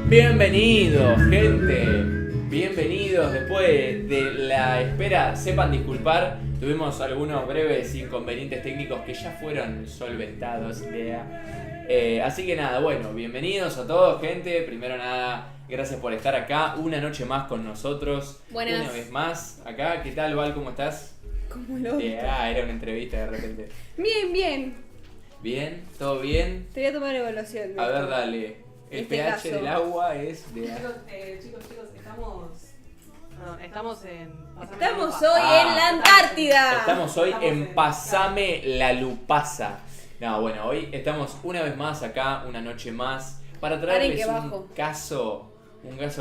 Bienvenidos, gente. Bienvenidos. Después de la espera, sepan disculpar. Tuvimos algunos breves inconvenientes técnicos que ya fueron solventados. Así que nada, bueno, bienvenidos a todos, gente. Primero nada, gracias por estar acá una noche más con nosotros. Buenas. Una vez más acá. ¿Qué tal, Val? ¿Cómo estás? Como lo Era una entrevista de repente. Bien. ¿Bien? ¿Todo bien? Te voy a tomar evaluación. A ver, dale. El Este pH caso. del agua es de... Chicos, estamos en... Estamos hoy en la Antártida. Estamos hoy Estamos en en- Pasame la Lupasa. No, bueno, hoy estamos una vez más acá, una noche más, para traerles que un bajo. caso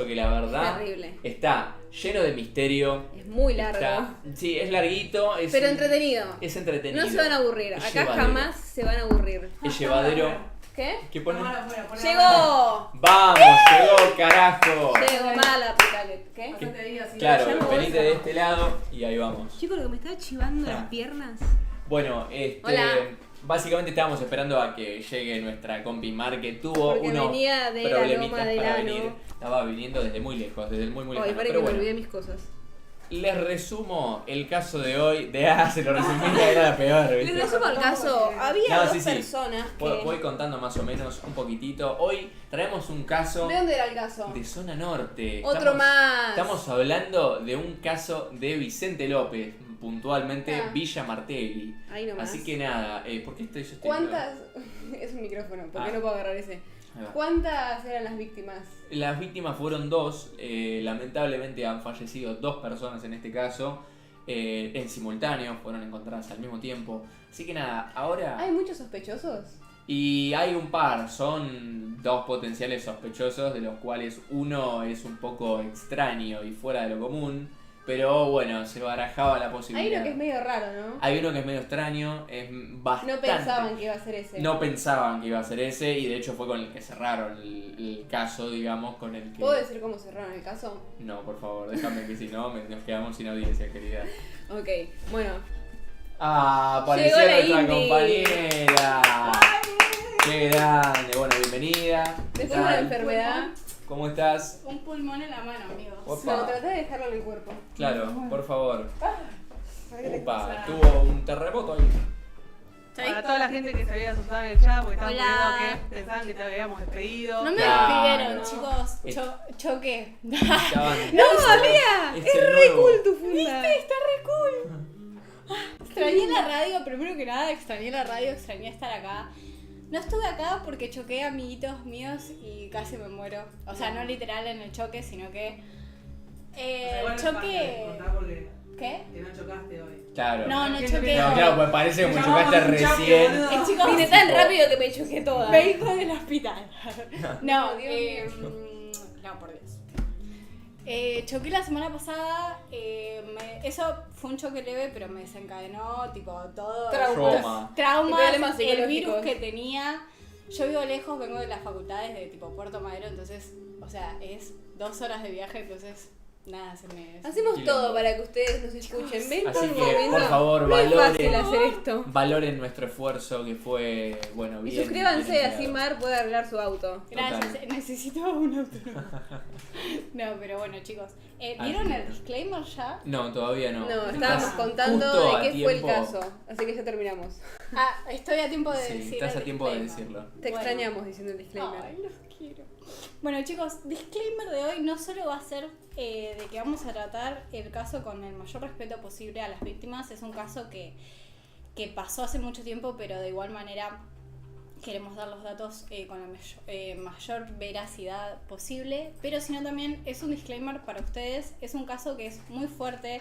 que la verdad Terrible. está lleno de misterio. Es muy largo. Sí, es larguito, Pero entretenido. es entretenido. No se van a aburrir. Es Acá llevadero. jamás se van a aburrir. Es llevadero. ¿Qué? ¿Qué pone? ¡Llegó! ¡Vamos! ¡Llegó, carajo! Llegó mala puta que. ¿Qué? Claro, Ya no venite voy. de este lado y ahí vamos. Chico, lo que me estaba chivando Ah. las piernas. Bueno, Hola. básicamente estábamos esperando a que llegue nuestra compi Mar, que tuvo Porque unos venía de la problemitas loma del para ano. venir. Estaba viniendo desde muy lejos, desde el muy Ay, lejano. para que Pero me bueno, olvidé mis cosas. les resumo el caso de hoy. Se lo resumí, era la peor, Les ¿viste? resumo el caso. Había No, dos sí, sí. personas que. Voy contando más o menos un poquitito. Hoy traemos un caso ¿De dónde era el caso? de zona norte. Otro más. Estamos hablando de un caso de Vicente López, puntualmente Ah. Villa Martelli. Ahí nomás. Así que nada, ¿por qué estoy ¿Cuántas? Es un micrófono, ¿por qué Ah. no puedo agarrar ese? Ahí va. ¿Cuántas eran las víctimas? Las víctimas fueron dos, lamentablemente han fallecido dos personas en este caso, en simultáneo, fueron encontradas al mismo tiempo. Así que nada, ahora... ¿Hay muchos sospechosos? Y hay un par, son dos potenciales sospechosos, de los cuales uno es un poco extraño y fuera de lo común, pero bueno, se barajaba la Hay posibilidad. uno que es medio raro, ¿no? Hay uno que es medio extraño, es bastante... No pensaban que iba a ser ese. No pensaban que iba a ser ese y de hecho fue con el que cerraron el caso, digamos, con el que... ¿Puedo decir cómo cerraron el caso? No, por favor, déjame que si no, nos quedamos sin audiencia, querida. Ok, bueno. Ah, apareció Llegó la nuestra Indy. compañera. Qué grande, bueno, bienvenida. ¿Qué Después de una tal? enfermedad. ¿Cómo estás? Un pulmón en la mano, amigos. Opa. No, traté de dejarlo en el cuerpo. Claro, por favor. Para que te- Opa, tuvo un terremoto ahí. Para toda la gente que se había asustado en el chat porque estaban Hola. poniendo que pensaban que te habíamos despedido. No me Claro. despidieron, chicos. Es- Choqué. Estaban- ¡No, amiga! Es ¡Es el re nuevo. cool tu funda! Está re cool. Extrañé la radio, primero que nada, extrañé la radio, extrañé estar acá. No estuve acá porque choqué a amiguitos míos y casi me muero. O sea, no literal en el choque, sino que. El choque. ¿Qué? Que no chocaste hoy. Claro. No, no No, choqué. No, hoy. claro, pues parece como Te chocaste llamamos un choque, recién. boludo. El chico Vine tan rápido que me choqué toda. Vengo del hospital. No, Dios no, por Dios. Choqué la semana pasada, eso fue un choque leve, pero me desencadenó, tipo, todo. Trauma. Traumas, Problemas el psicológicos. virus que tenía. Yo vivo lejos, vengo de las facultades de tipo Puerto Madero, entonces, o sea, es 2 horas de viaje, entonces, nada, se me... Hacemos Quilombo. todo para que ustedes nos escuchen. Ven Así todo el que, momento. por favor, no es fácil valoren. hacer esto. Valoren nuestro esfuerzo que fue, bueno, Y bien. suscríbanse, bien así empleado. Mar puede arreglar su auto. Gracias, Total. necesito un auto. No, pero bueno, chicos, ¿vieron el disclaimer ya? No, todavía no. No, Estás estábamos contando justo a de qué fue el tiempo. caso. Así que ya terminamos. Ah, estoy a tiempo de Sí, decir estás el a tiempo de disclaimer. decirlo. Te Bueno. extrañamos diciendo el disclaimer. Ay, los quiero. Bueno, chicos, disclaimer de hoy no solo va a ser de que vamos a tratar el caso con el mayor respeto posible a las víctimas. Es un caso que pasó hace mucho tiempo, pero de igual manera queremos dar los datos con la mayor veracidad posible. Pero sino también es un disclaimer para ustedes. Es un caso que es muy fuerte.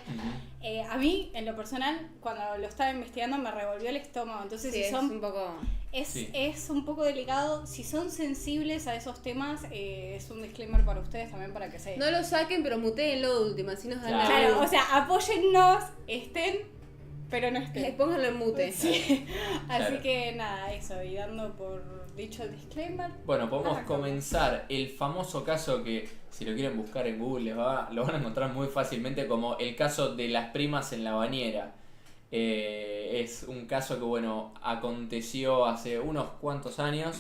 A mí, en lo personal, cuando lo estaba investigando me revolvió el estómago. Entonces, Sí, si es son un poco... Sí. es un poco delicado. Si son sensibles a esos temas, es un disclaimer para ustedes también para que se... No lo saquen, pero mutéenlo de última, así nos dan la Claro, luz. o sea, apóyennos, estén, pero no estén. Pónganlo en mute. Sí. Así Claro. que nada, eso, y dando por dicho el disclaimer. Bueno, podemos Arrancamos. comenzar el famoso caso que, si lo quieren buscar en Google, lo van a encontrar muy fácilmente como el caso de las primas en la bañera. Es un caso que, bueno, aconteció hace unos cuantos años.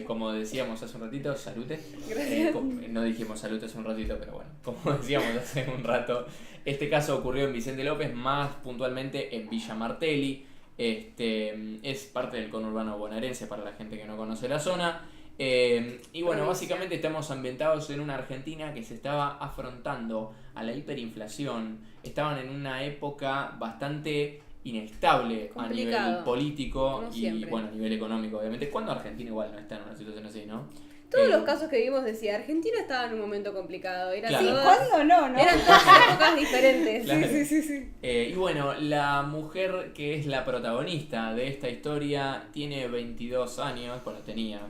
Como decíamos hace un ratito, salute. Gracias. No dijimos salute hace un ratito, pero bueno, como decíamos hace un rato, este caso ocurrió en Vicente López, más puntualmente en Villa Martelli. Es parte del conurbano bonaerense para la gente que no conoce la zona. Y bueno, básicamente estamos ambientados en una Argentina que se estaba afrontando a la hiperinflación. Estaban en una época bastante inestable a nivel Complicado, político como y siempre. bueno, a nivel económico, obviamente. ¿Cuándo Argentina igual no está en una situación así, no? Todos los casos que vimos decía, Argentina estaba en un momento complicado. Eran Claro. Sí, todas, ¿cuándo no? eran todas épocas diferentes. Claro. Sí. Y bueno, la mujer que es la protagonista de esta historia tiene 22 años, bueno, tenía,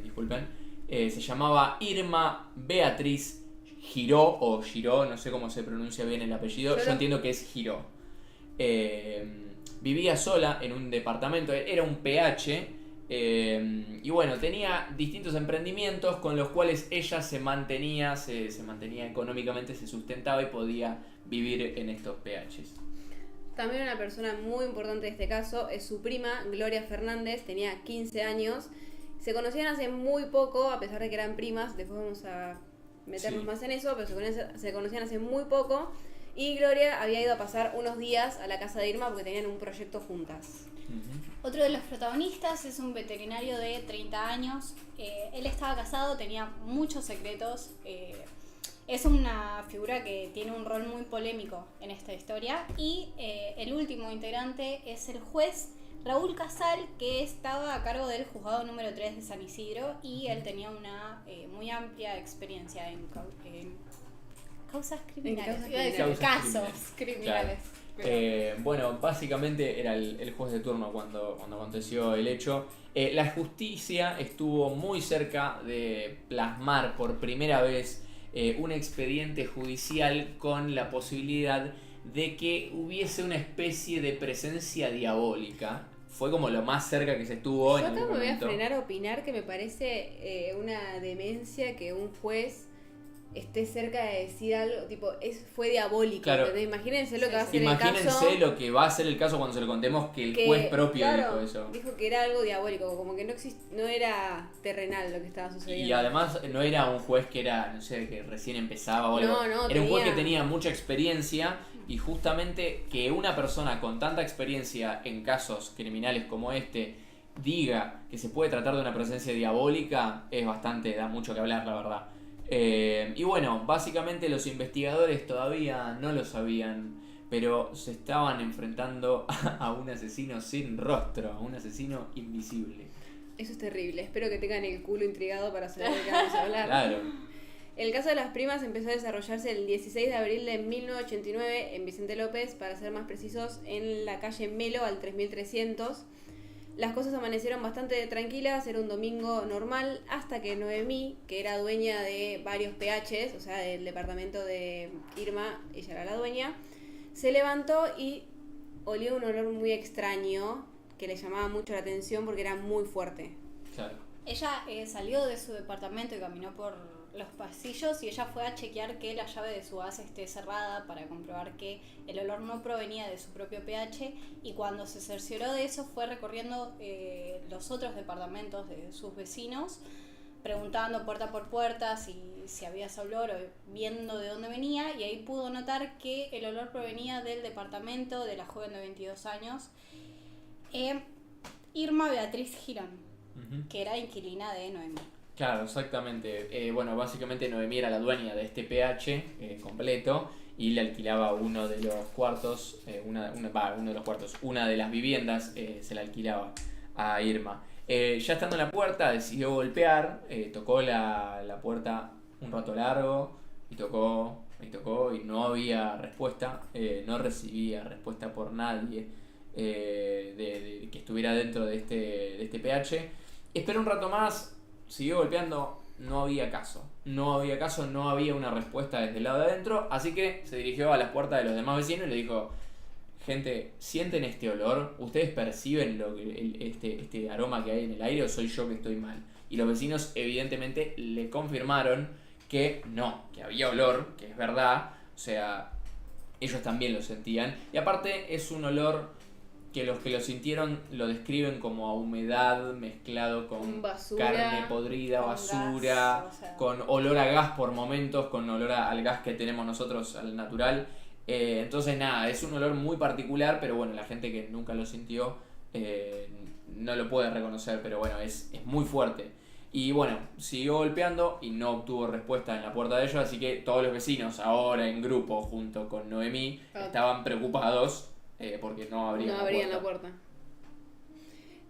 disculpen, se llamaba Irma Beatriz Giró, o Giró, no sé cómo se pronuncia bien el apellido, yo entiendo que es Giró. Vivía sola en un departamento, era un PH, y bueno, tenía distintos emprendimientos con los cuales ella se mantenía económicamente, se sustentaba y podía vivir en estos PHs. También una persona muy importante de este caso es su prima, Gloria Fernández, tenía 15 años. Se conocían hace muy poco, a pesar de que eran primas, después vamos a meternos más en eso, pero se conocían hace muy poco. Y Gloria había ido a pasar unos días a la casa de Irma porque tenían un proyecto juntas. Otro de los protagonistas es un veterinario de 30 años. Él estaba casado, tenía muchos secretos. Es una figura que tiene un rol muy polémico en esta historia. Y el último integrante es el juez Raúl Casal, que estaba a cargo del juzgado número 3 de San Isidro. Y él tenía una muy amplia experiencia en causas criminales. En Iba a decir causas casos criminales. Pero- Bueno, básicamente era el juez de turno cuando aconteció el hecho. La justicia estuvo muy cerca de plasmar por primera vez un expediente judicial con la posibilidad de que hubiese una especie de presencia diabólica. Fue como lo más cerca que se estuvo Yo en acá algún me voy a momento. frenar a opinar que me parece una demencia que un juez esté cerca de decir algo, tipo, fue diabólico. Claro. ¿Entendés? Imagínense lo que va a ser el Imagínense caso. lo que va a ser el caso cuando se lo contemos, que el juez propio claro, dijo eso. dijo que era algo diabólico, como que no era terrenal lo que estaba sucediendo. Y además no era un juez que era, no sé, que recién empezaba o algo. No, Era un juez que tenía- tenía mucha experiencia y justamente que una persona con tanta experiencia en casos criminales como este diga que se puede tratar de una presencia diabólica es bastante, da mucho que hablar, la verdad. Y bueno, básicamente los investigadores todavía no lo sabían, pero se estaban enfrentando a un asesino sin rostro, a un asesino invisible. Eso es terrible. Espero que tengan el culo intrigado para saber de qué vamos a hablar. Claro. El caso de las primas empezó a desarrollarse el 16 de abril de 1989 en Vicente López, para ser más precisos, en la calle Melo al 3300. Las cosas amanecieron bastante tranquilas, era un domingo normal, hasta que Noemí, que era dueña de varios PHs, o sea, del departamento de Irma, ella era la dueña, se levantó y olió un olor muy extraño que le llamaba mucho la atención porque era muy fuerte. Claro. Ella salió de su departamento y caminó por los pasillos y ella fue a chequear que la llave de su gas esté cerrada para comprobar que el olor no provenía de su propio pH, y cuando se cercioró de eso fue recorriendo los otros departamentos de sus vecinos, preguntando puerta por puerta si había ese olor o viendo de dónde venía, y ahí pudo notar que el olor provenía del departamento de la joven de 22 años, Irma Beatriz Girón, que era inquilina de Noemí. Claro, exactamente. Bueno, básicamente Noemí era la dueña de este PH completo y le alquilaba uno de los cuartos, una de las viviendas se la alquilaba a Irma. Ya estando en la puerta decidió golpear, tocó la puerta un rato largo y tocó y no había respuesta, no recibía respuesta por nadie de que estuviera dentro de este PH. Esperó un rato más. Siguió golpeando, no había caso, no había una respuesta desde el lado de adentro, así que se dirigió a las puertas de los demás vecinos y le dijo: gente, ¿sienten este olor? ¿Ustedes perciben este aroma que hay en el aire o soy yo que estoy mal? Y los vecinos evidentemente le confirmaron que no, que había olor, que es verdad, o sea, ellos también lo sentían, y aparte es un olor que los que lo sintieron lo describen como a humedad mezclado con basura, carne podrida, con basura, gas, o sea. con olor a gas por momentos, con olor al gas que tenemos nosotros, al natural. Entonces nada, es un olor muy particular, pero bueno, la gente que nunca lo sintió no lo puede reconocer, pero bueno, es muy fuerte. Y bueno, siguió golpeando y no obtuvo respuesta en la puerta de ellos, así que todos los vecinos ahora en grupo junto con Noemí estaban preocupados porque no abrían la puerta.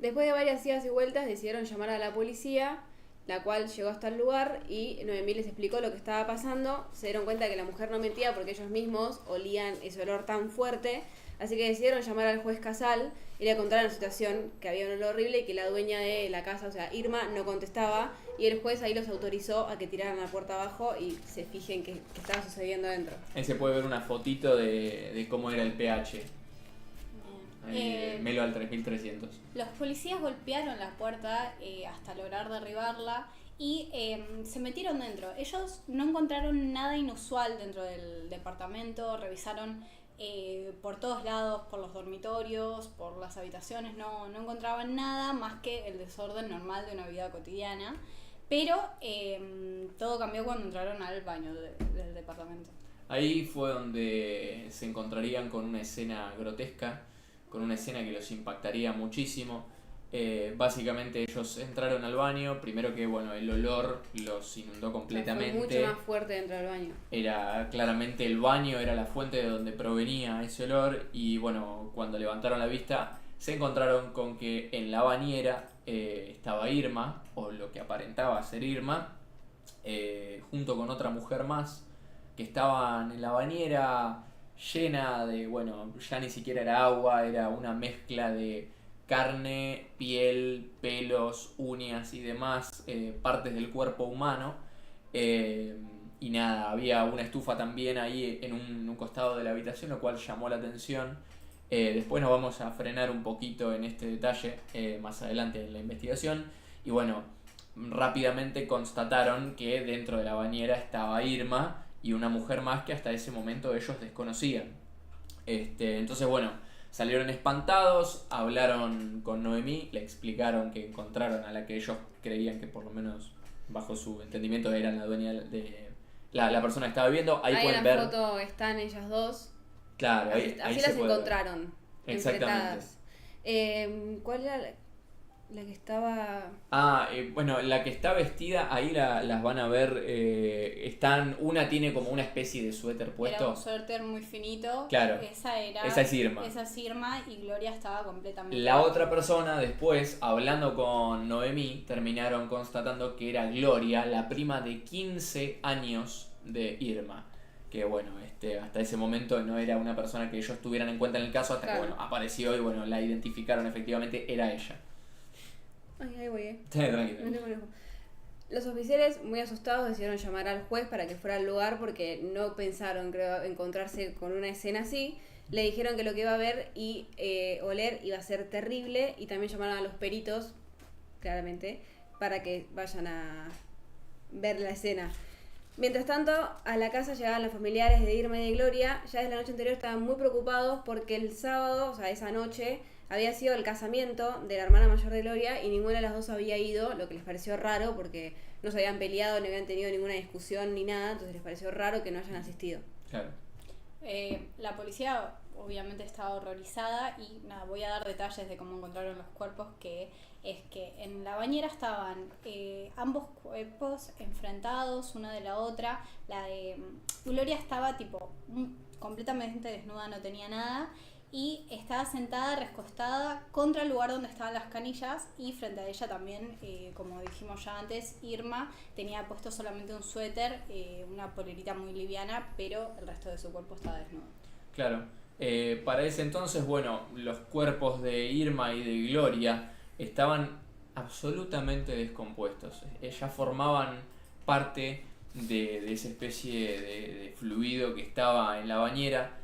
Después de varias idas y vueltas decidieron llamar a la policía, la cual llegó hasta el lugar y Noemí les explicó lo que estaba pasando. Se dieron cuenta que la mujer no mentía porque ellos mismos olían ese olor tan fuerte, así que decidieron llamar al juez Casal y le contaron la situación, que había un olor horrible y que la dueña de la casa, o sea, Irma, no contestaba, y el juez ahí los autorizó a que tiraran la puerta abajo y se fijen qué estaba sucediendo dentro. Ahí se puede ver una fotito de cómo era el pH. Melo al 3300. Los policías golpearon la puerta hasta lograr derribarla y se metieron dentro. Ellos no encontraron nada inusual dentro del departamento, revisaron por todos lados, por los dormitorios, por las habitaciones, no encontraban nada más que el desorden normal de una vida cotidiana, pero todo cambió cuando entraron al baño del departamento. Ahí fue donde se encontrarían con una escena grotesca, con una escena que los impactaría muchísimo. Básicamente ellos entraron al baño, primero que bueno, el olor los inundó completamente. Fue mucho más fuerte dentro del baño. Era claramente el baño, era la fuente de donde provenía ese olor y bueno, cuando levantaron la vista se encontraron con que en la bañera estaba Irma, o lo que aparentaba ser Irma, junto con otra mujer más, que estaban en la bañera llena de, bueno, ya ni siquiera era agua, era una mezcla de carne, piel, pelos, uñas y demás partes del cuerpo humano. Y nada, había una estufa también ahí en un costado de la habitación, lo cual llamó la atención. Después nos vamos a frenar un poquito en este detalle más adelante en la investigación. Y bueno, rápidamente constataron que dentro de la bañera estaba Irma y una mujer más que hasta ese momento ellos desconocían. Entonces bueno, salieron espantados, hablaron con Noemí, le explicaron que encontraron a la que ellos creían que por lo menos bajo su entendimiento era la dueña de la persona que estaba viviendo. Ahí pueden en ver. la foto están ellas dos. Claro, ahí así se las puede ver. encontraron. Exactamente. ¿Cuál era la que estaba? Bueno, la que está vestida, ahí las van a ver. Una tiene como una especie de suéter puesto. Era un suéter muy finito. Claro. Esa es Irma. Esa es Irma y Gloria estaba completamente. La otra persona, después, hablando con Noemí, terminaron constatando que era Gloria, la prima de 15 años de Irma. Que bueno, hasta ese momento no era una persona que ellos tuvieran en cuenta en el caso, hasta que bueno, apareció y bueno, la identificaron, efectivamente era ella. Ahí voy, Tranquilo. Los oficiales, muy asustados, decidieron llamar al juez para que fuera al lugar porque no pensaron, creo, encontrarse con una escena así. Le dijeron que lo que iba a ver y oler iba a ser terrible y también llamaron a los peritos, claramente, para que vayan a ver la escena. Mientras tanto, a la casa llegaban los familiares de Irma y de Gloria. Ya desde la noche anterior estaban muy preocupados porque el sábado, o sea, esa noche, había sido el casamiento de la hermana mayor de Gloria y ninguna de las dos había ido, lo que les pareció raro porque no se habían peleado, ni habían tenido ninguna discusión ni nada, entonces les pareció raro que no hayan asistido. Claro. La policía obviamente estaba horrorizada y nada, voy a dar detalles de cómo encontraron los cuerpos, que es que en la bañera estaban ambos cuerpos enfrentados una de la otra. La de Gloria estaba tipo completamente desnuda, no tenía nada, y estaba sentada, recostada contra el lugar donde estaban las canillas, y frente a ella también, como dijimos ya antes, Irma tenía puesto solamente un suéter, una polerita muy liviana, pero el resto de su cuerpo estaba desnudo. Claro. Para ese entonces, bueno, los cuerpos de Irma y de Gloria estaban absolutamente descompuestos. Ellas formaban parte de esa especie de fluido que estaba en la bañera.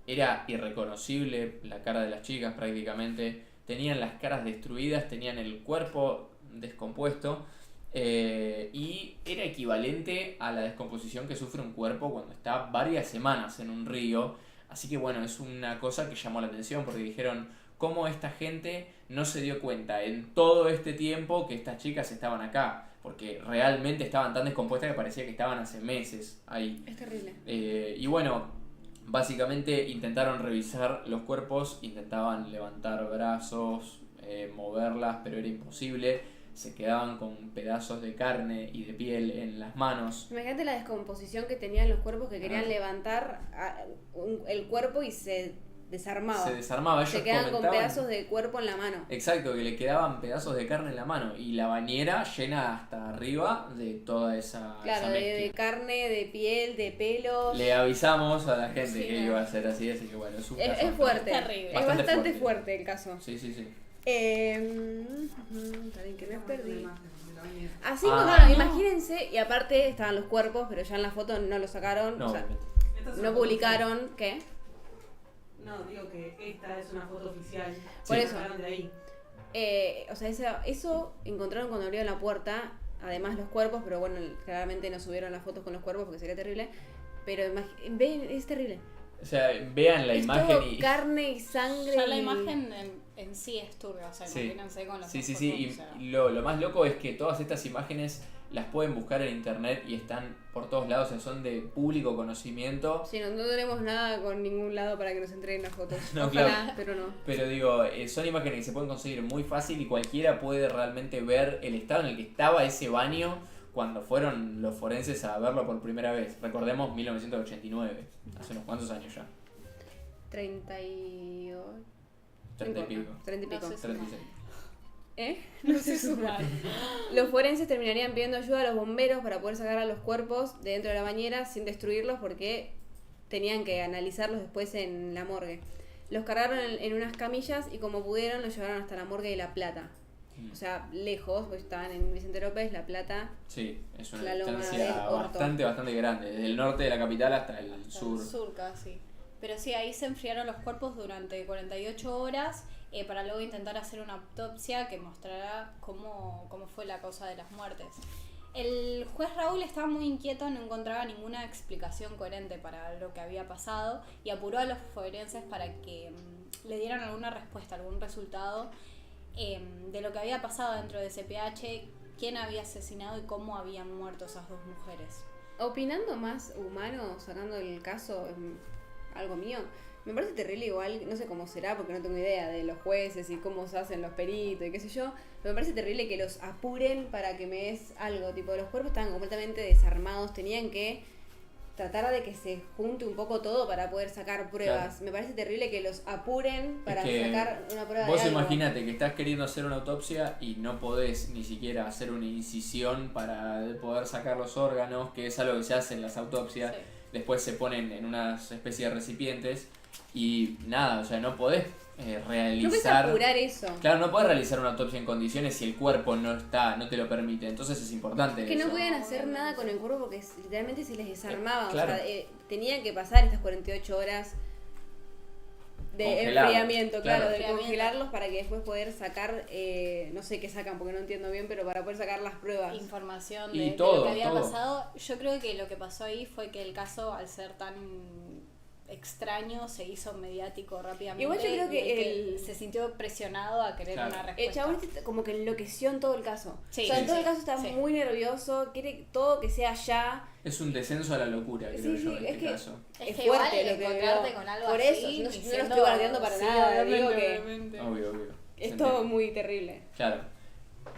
Era irreconocible la cara de las chicas prácticamente. Tenían las caras destruidas, tenían el cuerpo descompuesto. Y era equivalente a la descomposición que sufre un cuerpo cuando está varias semanas en un río. Así que bueno, es una cosa que llamó la atención porque dijeron cómo esta gente no se dio cuenta en todo este tiempo que estas chicas estaban acá. Porque realmente estaban tan descompuestas que parecía que estaban hace meses ahí. Es terrible. Y bueno, básicamente intentaron revisar los cuerpos, intentaban levantar brazos, moverlas, pero era imposible. Se quedaban con pedazos de carne y de piel en las manos. Imagínate la descomposición que tenían los cuerpos que querían levantar el cuerpo y se desarmaba. Se desarmaba, ellos se quedan con comentaban- pedazos de cuerpo en la mano. Exacto, que le quedaban pedazos de carne en la mano y la bañera llena hasta arriba de toda esa, Claro, esa de mezcla. carne, de piel, de pelos. Le avisamos a la gente Sí, que no. iba a ser así que bueno, es un Es caso fuerte. terrible. Es Bastante bastante fuerte. fuerte el caso. Sí, sí, sí. También que me perdí. Así Ah, claro, no. imagínense, y aparte estaban los cuerpos, pero ya en la foto no los sacaron, No, o sea, obviamente. Esta es una no foto publicaron, ¿qué? oficial. No, digo que esta es una foto oficial. Por Que eso. sacaron de ahí. O sea, eso encontraron cuando abrieron la puerta, además los cuerpos, pero bueno, claramente no subieron las fotos con los cuerpos porque sería terrible, pero ven, es terrible. O sea, vean la es imagen todo y... carne y sangre. Ya la y- imagen en sí es turbia, o sea, Sí. imagínense con las Sí, sí, fotos, sí. o sea. Y lo más loco es que todas estas imágenes las pueden buscar en internet y están por todos lados, o sea, son de público conocimiento. Sí, no tenemos nada con ningún lado para que nos entreguen las fotos. No, Ojalá, claro. pero no. Pero digo, son imágenes que se pueden conseguir muy fácil y cualquiera puede realmente ver el estado en el que estaba ese baño cuando fueron los forenses a verlo por primera vez. Recordemos 1989, hace unos cuantos años ya. 38. 30 y pico. 30 y pico. No sé si- 36. No sé sumar. Los forenses terminarían pidiendo ayuda a los bomberos para poder sacar a los cuerpos de dentro de la bañera sin destruirlos porque tenían que analizarlos después en la morgue. Los cargaron en unas camillas y como pudieron los llevaron hasta la morgue de La Plata. O sea, lejos, pues estaban en Vicente López, La Plata. Sí, es una La loma distancia del Orto. bastante grande, desde el norte de la capital hasta el Hasta sur. el sur casi. Pero sí, ahí se enfriaron los cuerpos durante 48 horas para luego intentar hacer una autopsia que mostrará cómo fue la causa de las muertes. El juez Raúl estaba muy inquieto, no encontraba ninguna explicación coherente para lo que había pasado y apuró a los forenses para que le dieran alguna respuesta, algún resultado de lo que había pasado dentro de CPH, quién había asesinado y cómo habían muerto esas dos mujeres. Opinando más humano, sacando el caso, algo mío, me parece terrible igual, no sé cómo será porque no tengo idea de los jueces y cómo se hacen los peritos y qué sé yo, pero me parece terrible que los apuren para que me des algo, tipo los cuerpos estaban completamente desarmados, tenían que tratar de que se junte un poco todo para poder sacar pruebas. Claro. Me parece terrible que los apuren para Es que sacar una prueba Vos de algo. imaginate que estás queriendo hacer una autopsia y no podés ni siquiera hacer una incisión para poder sacar los órganos, que es algo que se hace en las autopsias. Sí. Después se ponen en una especie de recipientes y nada, o sea, no podés No puedes realizar... apurar eso. Claro, no podés realizar una autopsia en condiciones si el cuerpo no te lo permite. Entonces es importante Que no eso. podían hacer nada con el cuerpo porque literalmente se les desarmaba. Claro. O sea, tenían que pasar estas 48 horas de Congelado, enfriamiento, claro, de Enfriamiento. congelarlos para que después poder sacar, no sé qué sacan porque no entiendo bien, pero para poder sacar las pruebas. Información Y de todo, lo que había todo. pasado. Yo creo que lo que pasó ahí fue que el caso, al ser tan extraño, se hizo mediático rápidamente. Igual yo creo que y el- se sintió presionado a querer Claro. una El respuesta. chabón como que enloqueció en todo el caso. Sí, o sea, en sí, todo sí, el caso está sí. muy nervioso, quiere todo que sea ya. Es un descenso a la locura, creo Sí, yo, sí, en es este que- caso. Es que fuerte igual lo que encontrarte veo. con algo Por así, eso, yo no ni lo siendo- estoy bardeando para sí, nada, obviamente, digo que obviamente. Obvio. es Se todo entiende. muy terrible. Claro.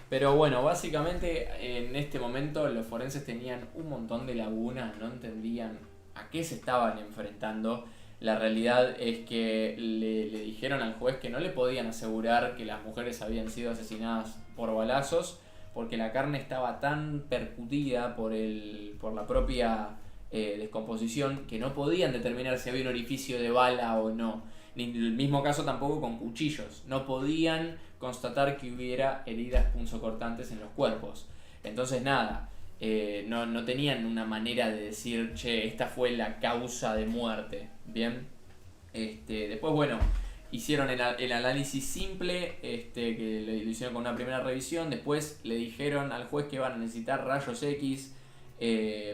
Pero bueno, básicamente en este momento los forenses tenían un montón de lagunas, no entendían a qué se estaban enfrentando. La realidad es que le dijeron al juez que no le podían asegurar que las mujeres habían sido asesinadas por balazos porque la carne estaba tan percutida por la propia descomposición que no podían determinar si había un orificio de bala o no. Ni el mismo caso tampoco con cuchillos. No podían constatar que hubiera heridas punzocortantes en los cuerpos. Entonces nada, no tenían una manera de decir, che, esta fue la causa de muerte. Bien. Después, bueno, hicieron el análisis simple, que lo hicieron con una primera revisión. Después le dijeron al juez que iban a necesitar rayos X,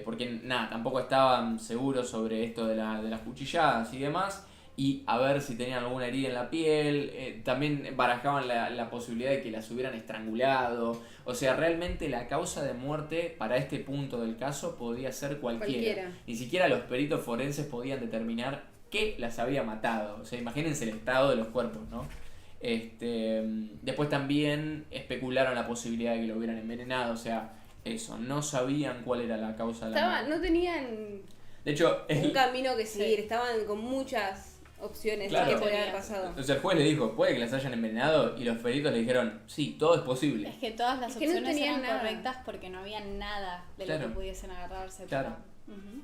porque nada, tampoco estaban seguros sobre esto de las cuchilladas y demás. y a ver si tenían alguna herida en la piel. También barajaban la posibilidad de que las hubieran estrangulado. O sea, realmente la causa de muerte para este punto del caso podía ser cualquiera. Ni siquiera los peritos forenses podían determinar qué las había matado. O sea, imagínense el estado de los cuerpos, ¿no? Después también especularon la posibilidad de que lo hubieran envenenado. O sea, eso, no sabían cuál era la causa de la muerte. No tenían De hecho, un camino que seguir, estaban con muchas opciones Claro. de qué podría haber pasado. O sea, el juez le dijo, puede que las hayan envenenado, y los peritos le dijeron, sí, todo es posible. Es que todas las Es que no opciones tenían eran nada. correctas porque no había nada de Claro. lo que pudiesen agarrarse. Claro. Ujú.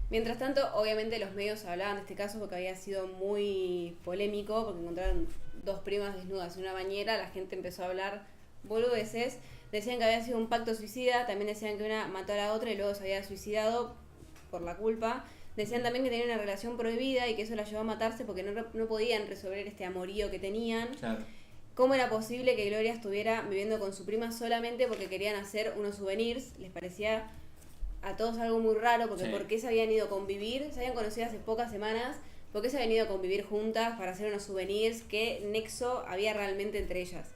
Mientras tanto, obviamente los medios hablaban de este caso porque había sido muy polémico, porque encontraron 2 primas desnudas en una bañera, la gente empezó a hablar boludeces, decían que había sido un pacto suicida, también decían que una mató a la otra y luego se había suicidado por la culpa. Decían también que tenían una relación prohibida y que eso la llevó a matarse porque no podían resolver este amorío que tenían. Claro. ¿Cómo era posible que Gloria estuviera viviendo con su prima solamente porque querían hacer unos souvenirs? Les parecía a todos algo muy raro, porque Sí. ¿por qué se habían ido a convivir? Se habían conocido hace pocas semanas. ¿Por qué se habían ido a convivir juntas para hacer unos souvenirs? ¿Qué nexo había realmente entre ellas?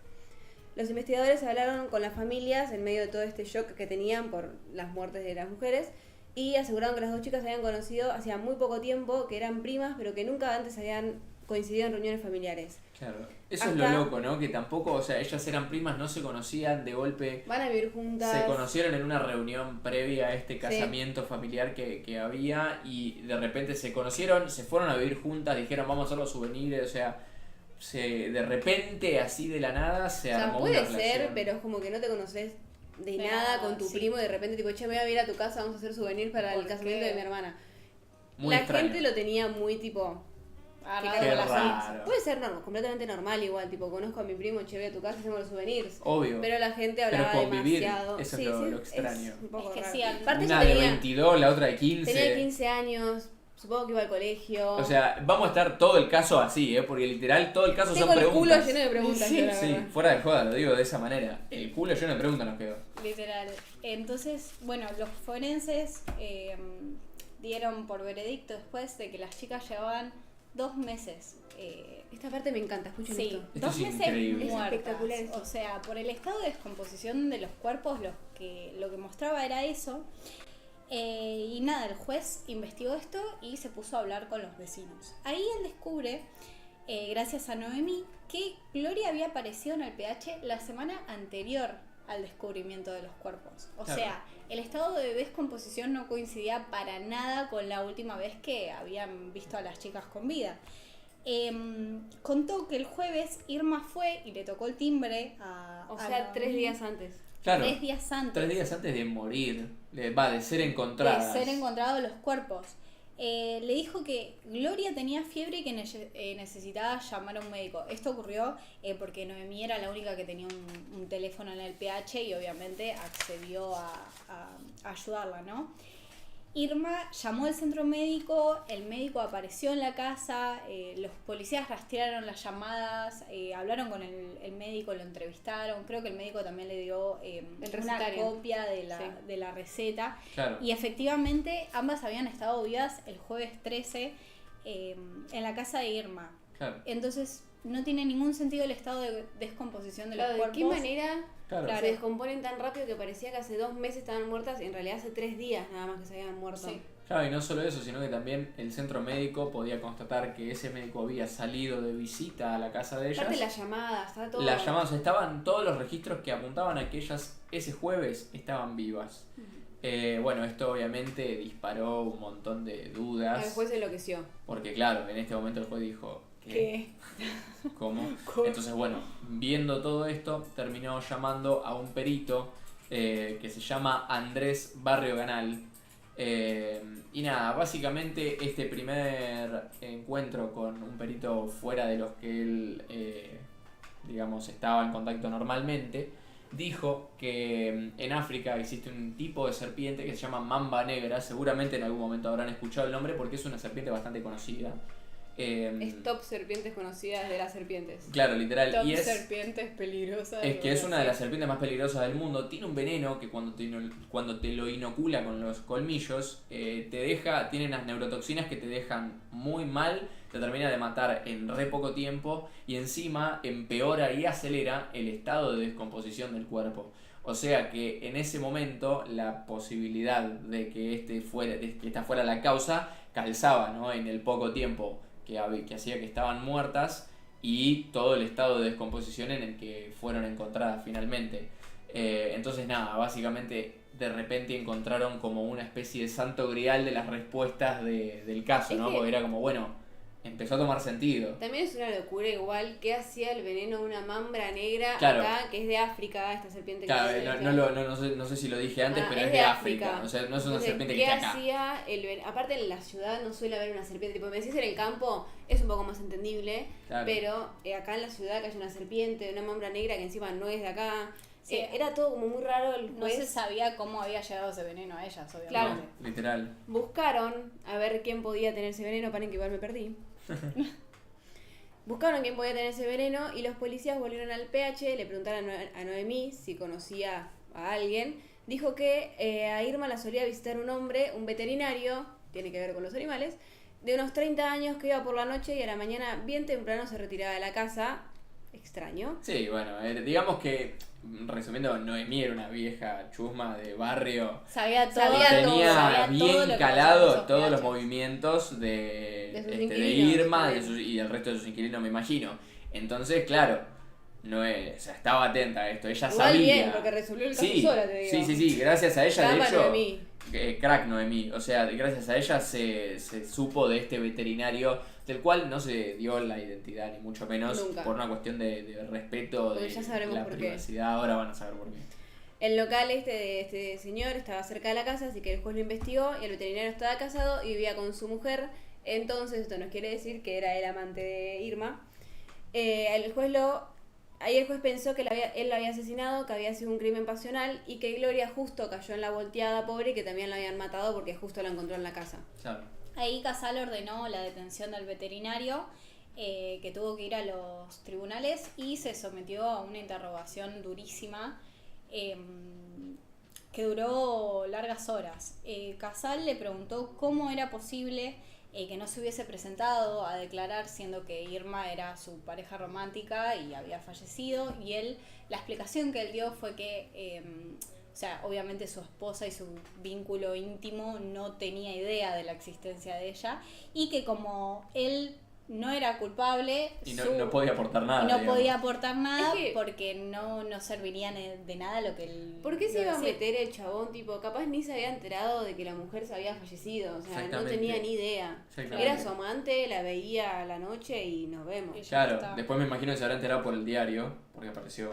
Los investigadores hablaron con las familias en medio de todo este shock que tenían por las muertes de las mujeres y aseguraron que las 2 chicas se habían conocido hacía muy poco tiempo, que eran primas, pero que nunca antes habían coincidido en reuniones familiares. Claro. Eso Hasta- es lo loco, ¿no? Que tampoco, o sea, ellas eran primas, no se conocían, de golpe Van a vivir juntas. se conocieron en una reunión previa a este casamiento familiar que había, y de repente se conocieron, se fueron a vivir juntas, dijeron vamos a hacer los souvenirs, o sea, de repente, así de la nada, se O sea, armó puede una ser, relación. pero es como que no te conoces de De nada nada, con tu sí. primo y de repente tipo, che, me voy a ir a tu casa, vamos a hacer souvenirs para el ¿Por casamiento qué? de mi hermana. Muy La extraño. gente lo tenía muy tipo... Agarrado Qué de las raro. alas. Puede ser completamente normal igual, tipo, conozco a mi primo, che, voy a tu casa, hacemos los souvenirs. Obvio. Pero la gente Pero hablaba convivir, demasiado. eso es lo extraño. un poco Es que raro. sí, Aparte Una ella de tenía, 22, la otra de 15. tenía 15 años, supongo que iba al colegio. O sea, vamos a estar todo el caso así, porque literal todo el caso tengo son el preguntas. culo lleno de preguntas. Sí, yo, la sí, verdad. fuera de joda, lo digo de esa manera. El culo lleno de preguntas nos quedó. Literal. Entonces, bueno, los forenses dieron por veredicto después de que las chicas llevaban 2 meses. Esta parte me encanta, escuchen Sí, esto. Esto 2 es meses increíble. Es muertas. espectacular esto. O sea, por el estado de descomposición de los cuerpos, lo que mostraba era eso. Y nada, el juez investigó esto y se puso a hablar con los vecinos. Ahí él descubre, gracias a Noemí, que Gloria había aparecido en el PH la semana anterior al descubrimiento de los cuerpos. O Claro. sea, el estado de descomposición no coincidía para nada con la última vez que habían visto a las chicas con vida. Contó que el jueves Irma fue y le tocó el timbre a... O a sea, 3 Noemí. días antes. Claro. 3 días antes. 3 días antes de morir, de ser encontradas. De ser encontrados los cuerpos. Le dijo que Gloria tenía fiebre y que necesitaba llamar a un médico. Esto ocurrió porque Noemí era la única que tenía un teléfono en el PH y obviamente accedió a ayudarla, ¿no? Irma llamó al centro médico, el médico apareció en la casa, los policías rastrearon las llamadas, hablaron con el médico, lo entrevistaron, creo que el médico también le dio una recetario. copia de Sí. de la receta. Claro. Y efectivamente ambas habían estado vivas el jueves 13 en la casa de Irma. Claro. Entonces no tiene ningún sentido el estado de descomposición de Claro, los ¿de cuerpos. qué manera Claro. Claro. se descomponen tan rápido que parecía que hace 2 meses estaban muertas y en realidad hace 3 días nada más que se habían muerto? Sí. Claro, y no solo eso, sino que también el centro médico podía constatar que ese médico había salido de visita a la casa de ellas. Aparte las llamadas, está todo... Las llamadas, estaban todos los registros que apuntaban a que ellas ese jueves estaban vivas. Bueno, esto obviamente disparó un montón de dudas. El juez enloqueció. Porque claro, en este momento el juez dijo, ¿qué? ¿Cómo? Entonces, bueno, viendo todo esto, terminó llamando a un perito que se llama Andrés Barrio Ganal. Y nada, básicamente este primer encuentro con un perito fuera de los que él, digamos, estaba en contacto normalmente, dijo que en África existe un tipo de serpiente que se llama mamba negra. Seguramente en algún momento habrán escuchado el nombre porque es una serpiente bastante conocida. Es top serpientes conocidas de las serpientes. Claro, literal. Top Y serpientes peligrosas. es que es una de las serpientes más peligrosas del mundo. Tiene un veneno que cuando te lo inocula con los colmillos, tiene unas neurotoxinas que te dejan muy mal, te termina de matar en re poco tiempo y encima empeora y acelera el estado de descomposición del cuerpo. O sea que en ese momento la posibilidad de que esta fuera la causa calzaba, ¿no? En el poco tiempo que hacía que estaban muertas y todo el estado de descomposición en el que fueron encontradas finalmente. Entonces nada, básicamente de repente encontraron como una especie de santo grial de las respuestas del caso, ¿no? Porque era como, bueno, empezó a tomar sentido. También es una locura igual que hacía el veneno de una mambra negra Claro. acá, que es de África, esta serpiente que Claro, dice, no sé si lo dije antes, pero es es de de África. O sea, no es una Entonces, serpiente que ¿qué está acá. hacía el veneno? Aparte en la ciudad no suele haber una serpiente, tipo, me decís en el campo, es un poco más entendible, Claro. pero acá en la ciudad que haya una serpiente, una mambra negra que encima no es de acá, Sí. era todo como muy raro. El No juez se sabía cómo había llegado ese veneno a ellas, obviamente. Claro. No, literal. buscaron a ver quién podía tener ese veneno, paren que igual me perdí. Buscaron quién podía tener ese veneno y los policías volvieron al PH, le preguntaron a Noemí si conocía a alguien. Dijo que a Irma la solía visitar un hombre, un veterinario, tiene que ver con los animales, de unos 30 años que iba por la noche y a la mañana bien temprano se retiraba de la casa. Extraño. Sí, bueno, digamos que, resumiendo, Noemí era una vieja chusma de barrio. Sabía todo, Sabía Tenía sabía todo bien lo que calado pasaban todos esos los PHs. movimientos De de sus de inquilinos, Irma también. y del resto de sus inquilinos, me imagino. Entonces, claro, o sea, estaba atenta a esto, ella Igual sabía. bien, porque resolvió el caso Sí, sola, te digo. sí, gracias a ella, de Capa hecho, Noemí. crack Noemí, o sea, gracias a ella se supo de este veterinario, del cual no se dio la identidad, ni mucho menos, Nunca. por una cuestión de respeto Porque de ya sabremos la por qué. privacidad, ahora van a saber por qué. El local de este señor estaba cerca de la casa, así que el juez lo investigó y el veterinario estaba casado y vivía con su mujer. Entonces, esto nos quiere decir que era el amante de Irma. Ahí el juez pensó que él la había asesinado, que había sido un crimen pasional y que Gloria justo cayó en la volteada pobre y que también la habían matado porque justo la encontró en la casa. Claro. Ahí Casal ordenó la detención del veterinario, que tuvo que ir a los tribunales y se sometió a una interrogación durísima que duró largas horas. Casal le preguntó cómo era posible que no se hubiese presentado a declarar, siendo que Irma era su pareja romántica y había fallecido, y la explicación que él dio fue que o sea, obviamente su esposa y su vínculo íntimo no tenía idea de la existencia de ella, y que como él no era culpable Y no podía aportar nada. no digamos. podía aportar nada, Es que- porque no serviría de nada lo que él ¿Por qué se iba a decía. meter el chabón? Tipo, capaz ni se había enterado de que la mujer se había fallecido. O sea, no Exactamente. tenía ni idea. Exactamente. Era su amante, la veía a la noche y nos vemos. Y ya Claro, está. después me imagino que se habrá enterado por el diario, porque apareció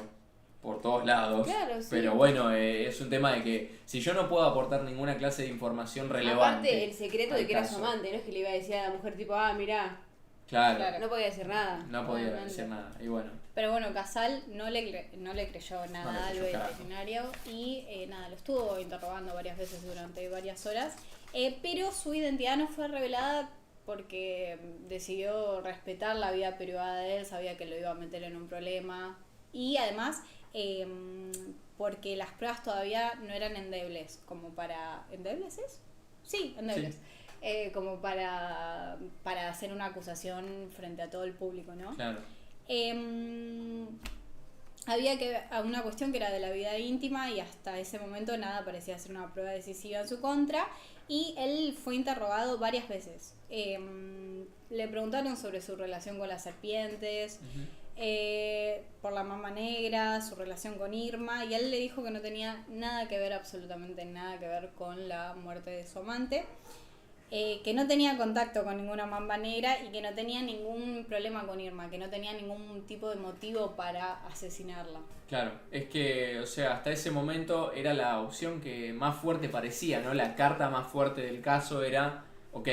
por todos lados. Claro, sí. Pero bueno, es un tema de que si yo no puedo aportar ninguna clase de información relevante. Aparte, el secreto de al que era caso. su amante, no es que le iba a decir a la mujer, tipo, mirá, Claro, Claro. no podía decir nada. no podía Obviamente. decir nada. Y bueno, Pero bueno, Casal no le creyó nada No le al creyó, carajo. veterinario y nada, lo estuvo interrogando varias veces durante varias horas, pero su identidad no fue revelada porque decidió respetar la vida privada de él, sabía que lo iba a meter en un problema y además porque las pruebas todavía no eran endebles, como para... ¿Endebles es? Sí, endebles. Sí. Como para hacer una acusación frente a todo el público, ¿no? claro. Había una cuestión que era de la vida íntima y hasta ese momento nada parecía ser una prueba decisiva en su contra, y él fue interrogado varias veces. Le preguntaron sobre su relación con las serpientes, por la mama negra, su relación con Irma, y él le dijo que no tenía nada que ver, absolutamente nada que ver con la muerte de su amante. Que no tenía contacto con ninguna mamba negra y que no tenía ningún problema con Irma, que no tenía ningún tipo de motivo para asesinarla. Claro, es que, o sea, hasta ese momento era la opción que más fuerte parecía, ¿no? La carta más fuerte del caso era, ok,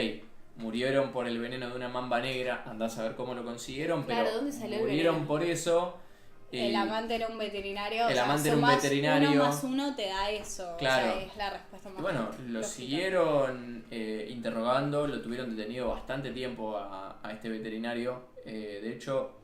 murieron por el veneno de una mamba negra, andás a ver cómo lo consiguieron, Claro, pero ¿dónde salió el murieron veneno? por eso, El amante era un veterinario. El amante era un veterinario. 1 más 1 te da eso. Claro. O sea, es la respuesta más. Y bueno, lo lógica. siguieron interrogando, lo tuvieron detenido bastante tiempo a este veterinario. De hecho,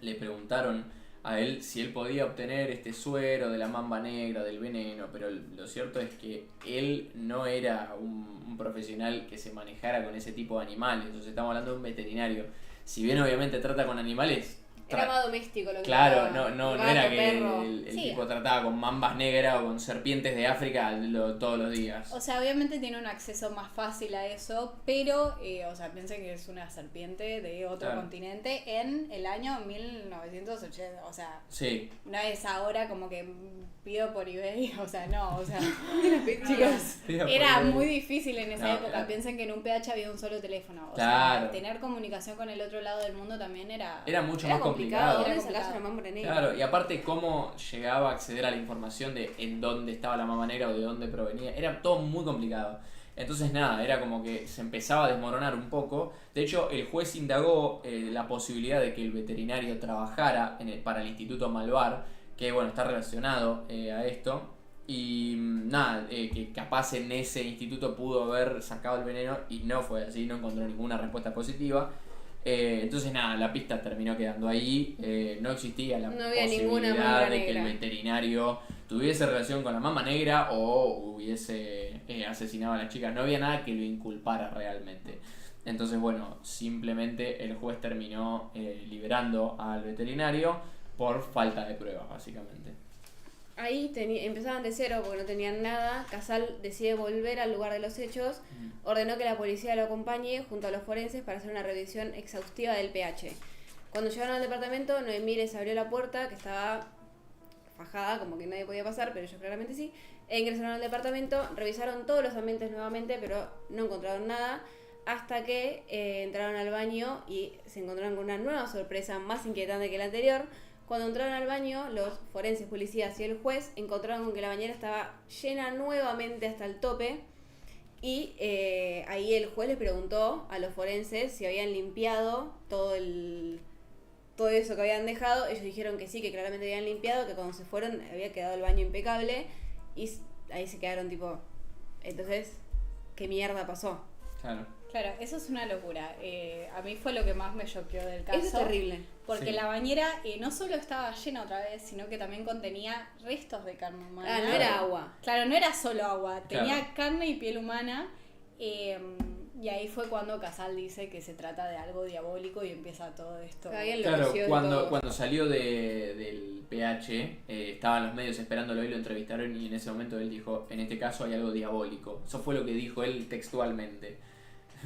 le preguntaron a él si él podía obtener este suero de la mamba negra, del veneno, pero lo cierto es que él no era un profesional que se manejara con ese tipo de animales. Entonces estamos hablando de un veterinario. Si bien obviamente trata con animales... Era más doméstico lo que Claro, era. no Gato, era que perro. el Sí. tipo trataba con mambas negras o con serpientes de África todos los días. O sea, obviamente tiene un acceso más fácil a eso, pero, o sea, piensen que es una serpiente de otro Claro. continente en el año 1980. O sea, Sí, no es ahora como que pido por eBay, o sea, no, o sea, Chicos, era muy difícil en esa No, época. claro. Piensen que en un PH había un solo teléfono. O Claro. sea, tener comunicación con el otro lado del mundo también era mucho era más complicado. complicado. ¿Dónde Era sacás complicado. una mamba negra? Claro, y aparte cómo llegaba a acceder a la información de en dónde estaba la mamba negra o de dónde provenía, era todo muy complicado. Entonces nada, era como que se empezaba a desmoronar un poco. De hecho, el juez indagó la posibilidad de que el veterinario trabajara para el Instituto Malvar, que bueno, está relacionado a esto. Y nada, que capaz en ese instituto pudo haber sacado el veneno y no fue así, no encontró ninguna respuesta positiva. Entonces nada, la pista terminó quedando ahí. No existía la No había ninguna posibilidad mamba de que el negra. veterinario tuviese relación con la mamba negra o hubiese asesinado a la chica. No había nada que lo inculpara realmente. Entonces bueno, simplemente el juez terminó liberando al veterinario por falta de pruebas, básicamente. Ahí empezaban de cero porque no tenían nada. Casal decide volver al lugar de los hechos. Ordenó que la policía lo acompañe junto a los forenses para hacer una revisión exhaustiva del pH. Cuando llegaron al departamento, Noemí les abrió la puerta, que estaba fajada, como que nadie podía pasar, pero ellos claramente sí. E ingresaron al departamento, revisaron todos los ambientes nuevamente, pero no encontraron nada. Hasta que entraron al baño y se encontraron con una nueva sorpresa más inquietante que la anterior. Cuando entraron al baño, los forenses, policías y el juez encontraron con que la bañera estaba llena nuevamente hasta el tope. Y ahí el juez les preguntó a los forenses si habían limpiado todo eso que habían dejado. Ellos dijeron que sí, que claramente habían limpiado, que cuando se fueron había quedado el baño impecable. Y ahí se quedaron tipo, entonces, ¿qué mierda pasó? Claro. Claro, eso es una locura. A mí fue lo que más me choqueó del caso. Eso es terrible. Porque Sí. la bañera no solo estaba llena otra vez, sino que también contenía restos de carne humana. Ah, no era agua. Claro, no era solo agua, tenía Claro. carne y piel humana. Y ahí fue cuando Casal dice que se trata de algo diabólico y empieza todo esto. Cada bien Claro, enloqueció de todo. cuando salió del PH, estaban los medios esperándolo y lo entrevistaron y en ese momento él dijo, en este caso hay algo diabólico. Eso fue lo que dijo él textualmente.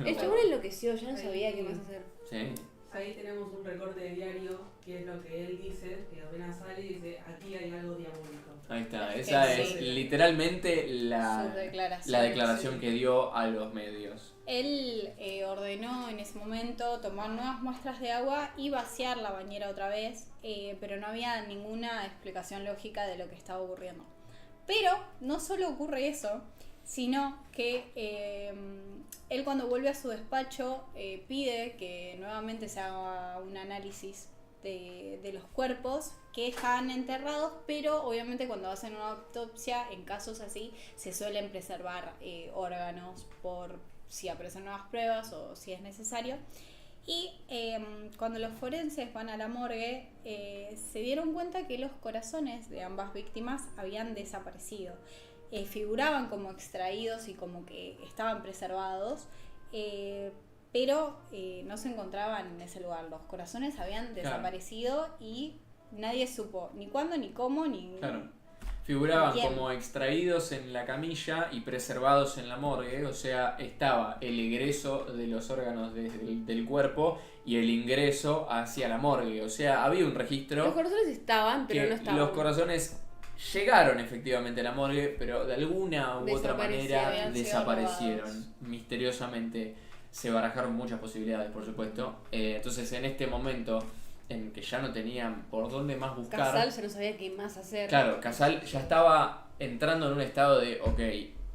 El chabón enloqueció, ya no sabía qué más hacer. Sí. Ahí tenemos un recorte de diario, que es lo que él dice, que apenas sale y dice, aquí hay algo diabólico. Ahí está, Es esa que es sí. literalmente Su declaración, la declaración sí. que dio a los medios. Él ordenó en ese momento tomar nuevas muestras de agua y vaciar la bañera otra vez, pero no había ninguna explicación lógica de lo que estaba ocurriendo. Pero no solo ocurre eso, sino que él cuando vuelve a su despacho pide que nuevamente se haga un análisis de los cuerpos que están enterrados, pero obviamente cuando hacen una autopsia, en casos así, se suelen preservar órganos por si aparecen nuevas pruebas o si es necesario. Y cuando los forenses van a la morgue, se dieron cuenta que los corazones de ambas víctimas habían desaparecido. Figuraban como extraídos y como que estaban preservados, pero no se encontraban en ese lugar. Los corazones habían desaparecido y nadie supo ni cuándo, ni cómo, ni... Claro. Figuraban Bien. como extraídos en la camilla y preservados en la morgue, o sea, estaba el egreso de los órganos del cuerpo y el ingreso hacia la morgue, o sea, había un registro Los corazones estaban, pero que no estaban. los corazones llegaron efectivamente a la morgue, pero de alguna u otra manera Habían sido desaparecieron robados. misteriosamente. Se barajaron muchas posibilidades, por supuesto. Entonces, en este momento en que ya no tenían por dónde más buscar, Casal ya no sabía qué más hacer. claro, Casal ya estaba entrando en un estado de, ok,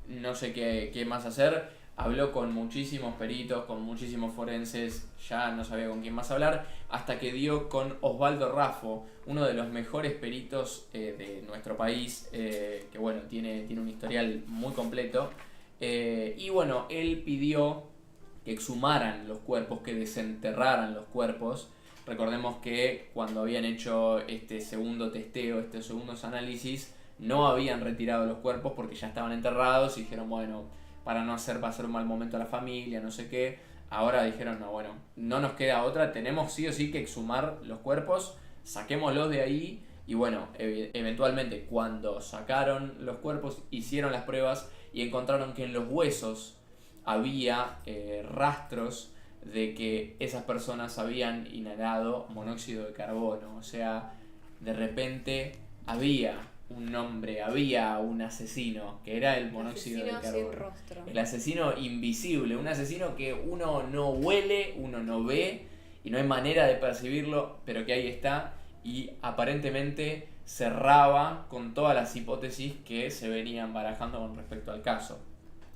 no sé qué más hacer, habló con muchísimos peritos, con muchísimos forenses, ya no sabía con quién más hablar, hasta que dio con Osvaldo Raffo, uno de los mejores peritos de nuestro país, que bueno, tiene un historial muy completo. Y bueno, él pidió que exhumaran los cuerpos, que desenterraran los cuerpos. Recordemos que cuando habían hecho este segundo testeo, estos segundos análisis, no habían retirado los cuerpos porque ya estaban enterrados y dijeron, bueno, para no hacer pasar un mal momento a la familia, no sé qué. Ahora dijeron, no, bueno, no nos queda otra, tenemos sí o sí que exhumar los cuerpos, saquémoslos de ahí. Y bueno, eventualmente cuando sacaron los cuerpos, hicieron las pruebas y encontraron que en los huesos había rastros de que esas personas habían inhalado monóxido de carbono. O sea, de repente había un hombre, había un asesino, que era el monóxido de carbono. Sin rostro. El asesino invisible, un asesino que uno no huele, uno no ve y no hay manera de percibirlo, pero que ahí está y aparentemente cerraba con todas las hipótesis que se venían barajando con respecto al caso.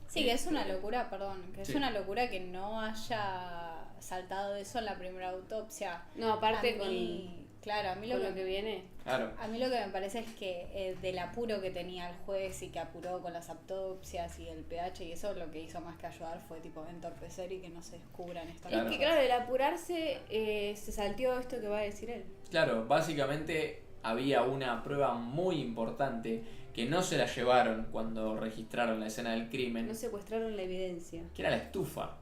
Sí, que es una locura, perdón, que Sí. es una locura que no haya saltado eso en la primera autopsia. No, aparte A mí, claro, a mí con lo que viene. Claro. A mí lo que me parece es que del apuro que tenía el juez y que apuró con las autopsias y el pH y eso, lo que hizo más que ayudar fue tipo entorpecer y que no se descubran estas Claro. Es que claro, el apurarse se salteó esto que va a decir él. Claro, básicamente había una prueba muy importante que no se la llevaron cuando registraron la escena del crimen, No secuestraron la evidencia. que era la estufa.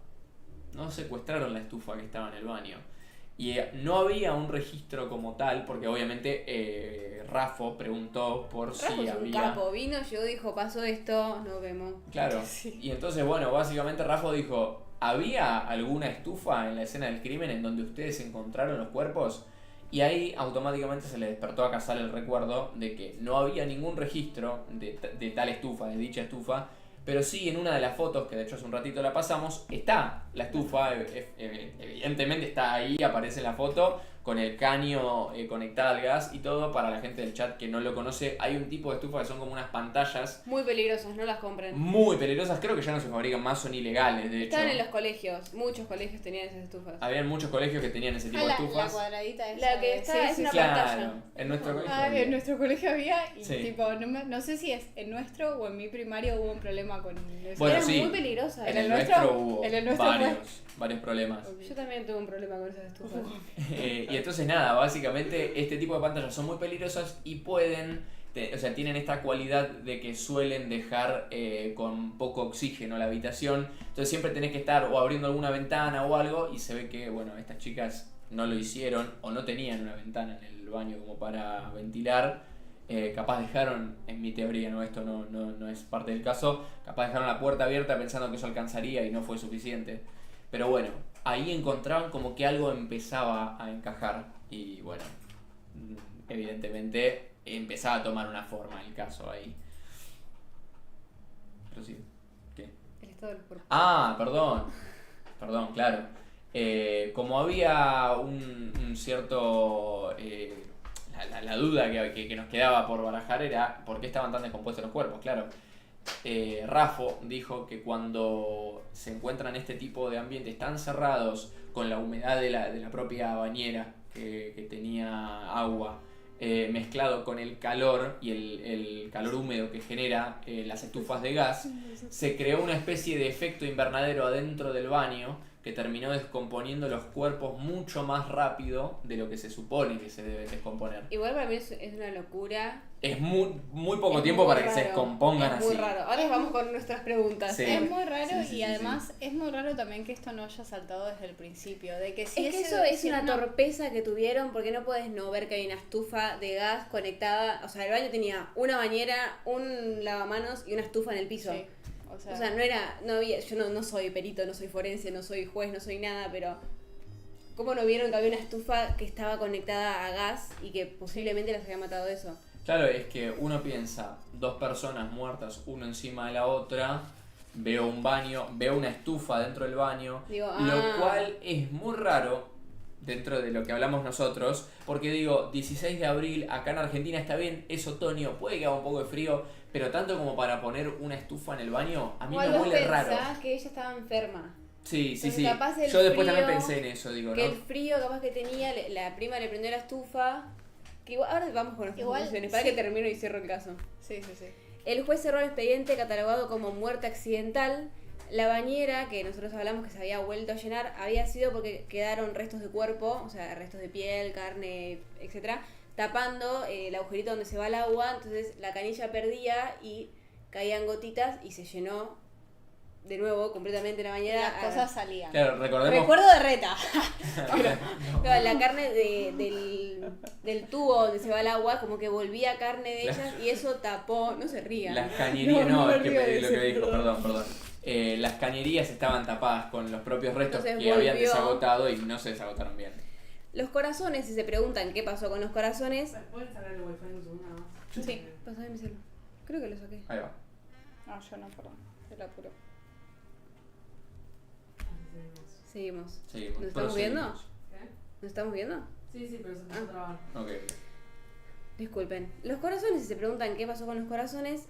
No secuestraron la estufa que estaba en el baño. Y no había un registro como tal, porque obviamente Raffo preguntó por Rafa si es un había... capo, vino, yo dijo, pasó esto, nos vemos. Claro. Sí. Y entonces, bueno, básicamente Raffo dijo, ¿había alguna estufa en la escena del crimen en donde ustedes encontraron los cuerpos? Y ahí automáticamente se le despertó a Casal el recuerdo de que no había ningún registro de tal estufa, de dicha estufa, pero sí en una de las fotos, que de hecho hace un ratito la pasamos, está la estufa, evidentemente está ahí, aparece en la foto, con el caño conectado al gas y todo. Para la gente del chat que no lo conoce, hay un tipo de estufa que son como unas pantallas Muy peligrosas, no las compren. muy peligrosas, creo que ya no se fabrican más, son ilegales de hecho. Estaban en los colegios, muchos colegios tenían esas estufas. Habían muchos colegios que tenían ese tipo de la estufas. cuadradita esa. La que está es una Claro, pantalla. en nuestro colegio. Ah, había. en nuestro colegio había y Sí. tipo, no sé si es en nuestro o en mi primario hubo un problema con eso. Bueno, Eran sí. muy peligrosas. En el el nuestro- nuestro hubo en el nuestro varios problemas. Yo también tuve un problema con esas estufas. Y entonces nada, básicamente este tipo de pantallas son muy peligrosas y pueden, o sea, tienen esta cualidad de que suelen dejar con poco oxígeno la habitación. Entonces siempre tenés que estar o abriendo alguna ventana o algo y se ve que, bueno, estas chicas no lo hicieron o no tenían una ventana en el baño como para ventilar. Capaz dejaron, en mi teoría, no, esto no es parte del caso, capaz dejaron la puerta abierta pensando que eso alcanzaría y no fue suficiente. Pero bueno, ahí encontraban como que algo empezaba a encajar y bueno, evidentemente empezaba a tomar una forma el caso ahí. Pero sí, ¿qué? El estado de los cuerpos. Ah, perdón, claro. Como había un cierto... la duda que nos quedaba por barajar era por qué estaban tan descompuestos los cuerpos, claro. Raffo dijo que cuando se encuentran este tipo de ambientes tan cerrados, con la humedad de la propia bañera que tenía agua, mezclado con el calor y el calor húmedo que genera las estufas de gas, se creó una especie de efecto invernadero adentro del baño que terminó descomponiendo los cuerpos mucho más rápido de lo que se supone que se deben descomponer. Igual para mí es una locura. Es muy poco Es tiempo muy para que se raro. descompongan Es así. muy raro. Ahora vamos con nuestras preguntas. Sí. Es muy raro Sí, sí, y sí, además es muy raro también que esto no haya saltado desde el principio. De que si Es que ese- eso es si una no- torpeza que tuvieron porque no puedes no ver que hay una estufa de gas conectada. O sea, el baño tenía una bañera, un lavamanos y una estufa en el piso. Sí, o sea, O sea, no había, yo no soy perito, no soy forense, no soy juez, no soy nada, pero ¿cómo no vieron que había una estufa que estaba conectada a gas y que posiblemente las había matado eso? Claro, es que uno piensa, dos personas muertas, uno encima de la otra, veo un baño, veo una estufa dentro del baño, Digo, lo cual es muy raro dentro de lo que hablamos nosotros, porque digo, 16 de abril, acá en Argentina está bien, es otoño, puede que haga un poco de frío, pero tanto como para poner una estufa en el baño, a mí Igual me vos huele raro. pensás que ella estaba enferma. Sí, sí, Entonces, sí. capaz el Yo después también frío- pensé en eso, digo, Que ¿no? el frío capaz que tenía, la prima le prendió la estufa. Que igual, ahora vamos con las Igual, conclusiones, para sí. que termino y cierro el caso. Sí, sí, sí. El juez cerró el expediente catalogado como muerte accidental. La bañera, que nosotros hablamos que se había vuelto a llenar, había sido porque quedaron restos de cuerpo, o sea, restos de piel, carne, etcétera, tapando el agujerito donde se va el agua. Entonces la canilla perdía y caían gotitas y se llenó de nuevo completamente la bañera. Las cosas salían. Claro, recordemos... Recuerdo de Reta. Claro, la carne del tubo donde se va el agua, como que volvía carne de ellas y eso tapó, no se rían. Las cañerías, No, no me es que río de lo que eso, dijo, perdón. Las cañerías estaban tapadas con los propios restos Entonces que habían volvió. desagotado y no se desagotaron bien. Los corazones, si se preguntan qué pasó con los corazones, ¿Puedes sacar el wifi un segundo nada más? Sí. pasame mi celular. Creo que lo saqué. Ahí va. No, yo no, perdón. El apuro. Seguimos. Seguimos. ¿Nos estamos viendo? Proseguimos. ¿Qué? ¿Nos estamos viendo? Sí, sí, pero se empezó a trabar. Ok. Disculpen. Los corazones, si se preguntan qué pasó con los corazones,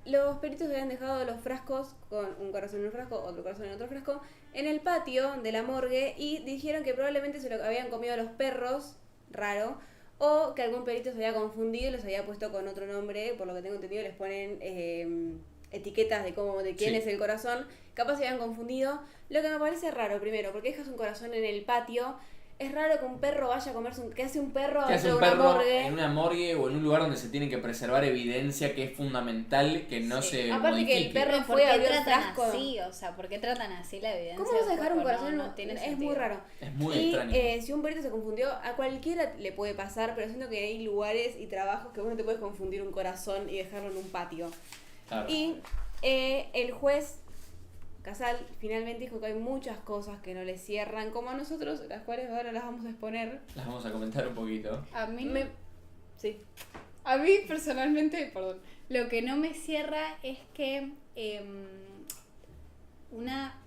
los peritos habían dejado los frascos con un corazón en un frasco, otro corazón en otro frasco, en el patio de la morgue y dijeron que probablemente se lo habían comido los perros, raro, o que algún perito se había confundido y los había puesto con otro nombre, por lo que tengo entendido les ponen etiquetas de quién Sí. es el corazón, capaz se habían confundido, lo que me parece raro primero, porque dejas un corazón en el patio. Es raro que un perro vaya a comerse ¿qué hace un perro ¿Qué hace dentro un de una perro morgue? en una morgue o en un lugar donde se tiene que preservar evidencia que es fundamental que no Sí. se Aparte que el modifique? perro Pero ¿por fue qué a abrir el tratan frasco. así? O sea, ¿por qué tratan así la evidencia? ¿Cómo vas a del dejar un cuerpo? corazón? No tiene es sentido. muy raro. Es muy Y extraño. si un perito se confundió, a cualquiera le puede pasar, pero siento que hay lugares y trabajos que vos no te puedes confundir un corazón y dejarlo en un patio. Claro. Y el juez Casal finalmente dijo que hay muchas cosas que no le cierran, como a nosotros, las cuales ahora las vamos a exponer. Las vamos a comentar un poquito. A mí, Sí. a mí personalmente, perdón, lo que no me cierra es que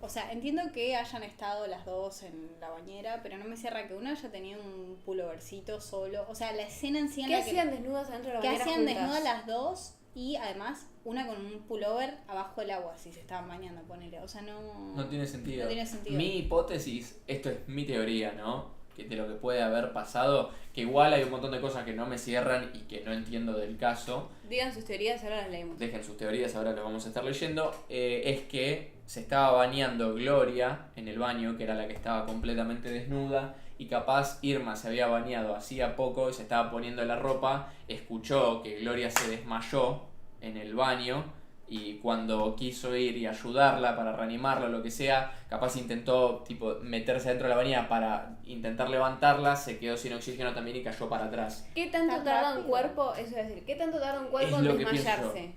o sea, entiendo que hayan estado las dos en la bañera, pero no me cierra que una haya tenido un pullovercito solo. O sea, la escena en sí en ¿Qué la que hacían desnudas adentro de la que bañera hacían juntas? desnudas las dos y además una con un pullover abajo del agua si se estaban bañando, ponele. O sea, No tiene sentido. No tiene sentido. Mi hipótesis, esto es mi teoría, ¿no? Que de lo que puede haber pasado, que igual hay un montón de cosas que no me cierran y que no entiendo del caso. Digan sus teorías, ahora las leemos. Dejen sus teorías, ahora las vamos a estar leyendo. Es que se estaba bañando Gloria en el baño, que era la que estaba completamente desnuda, y capaz Irma se había bañado hacía poco y se estaba poniendo la ropa, escuchó que Gloria se desmayó en el baño y cuando quiso ir y ayudarla para reanimarla o lo que sea, capaz intentó tipo meterse dentro de la bañera para intentar levantarla, se quedó sin oxígeno también y cayó para atrás. ¿Qué tanto Tan tarda un rápido. cuerpo, eso es decir, qué tanto tarda un cuerpo Es en lo que pienso desmayarse?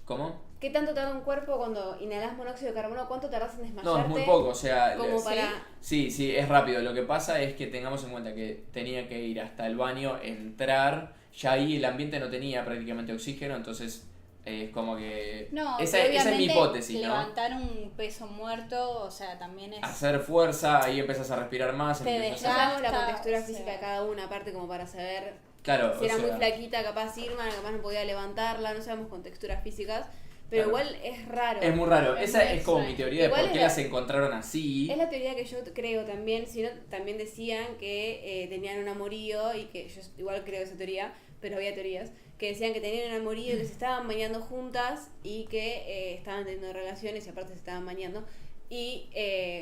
¿Cómo? ¿Qué tanto tarda un cuerpo cuando inhalas monóxido de carbono? ¿Cuánto tardas en desmayarte? No, es muy poco, o sea... Como ¿sí? para... Sí, es rápido. Lo que pasa es que tengamos en cuenta que tenía que ir hasta el baño, entrar, ya ahí el ambiente no tenía prácticamente oxígeno, entonces es como que... No, esa que es mi obviamente hipótesis, ¿no? levantar un peso muerto, o sea, también es... Hacer fuerza, ahí empezás a respirar más, Te empiezas No a... sabemos la Gasta, contextura o sea. física de cada una, aparte como para saber Claro, si era o sea, muy flaquita, capaz Irma, capaz no podía levantarla, no sabemos contexturas físicas, pero Claro. igual es raro. es muy raro. Es Esa muy es como mi extraño. teoría de Igual por es qué la- las encontraron así. Es la teoría que yo creo también, sino también decían que tenían un amorío y que yo igual creo esa teoría, pero había teorías que decían que tenían un amorío y que se estaban bañando juntas y que estaban teniendo relaciones y aparte se estaban bañando y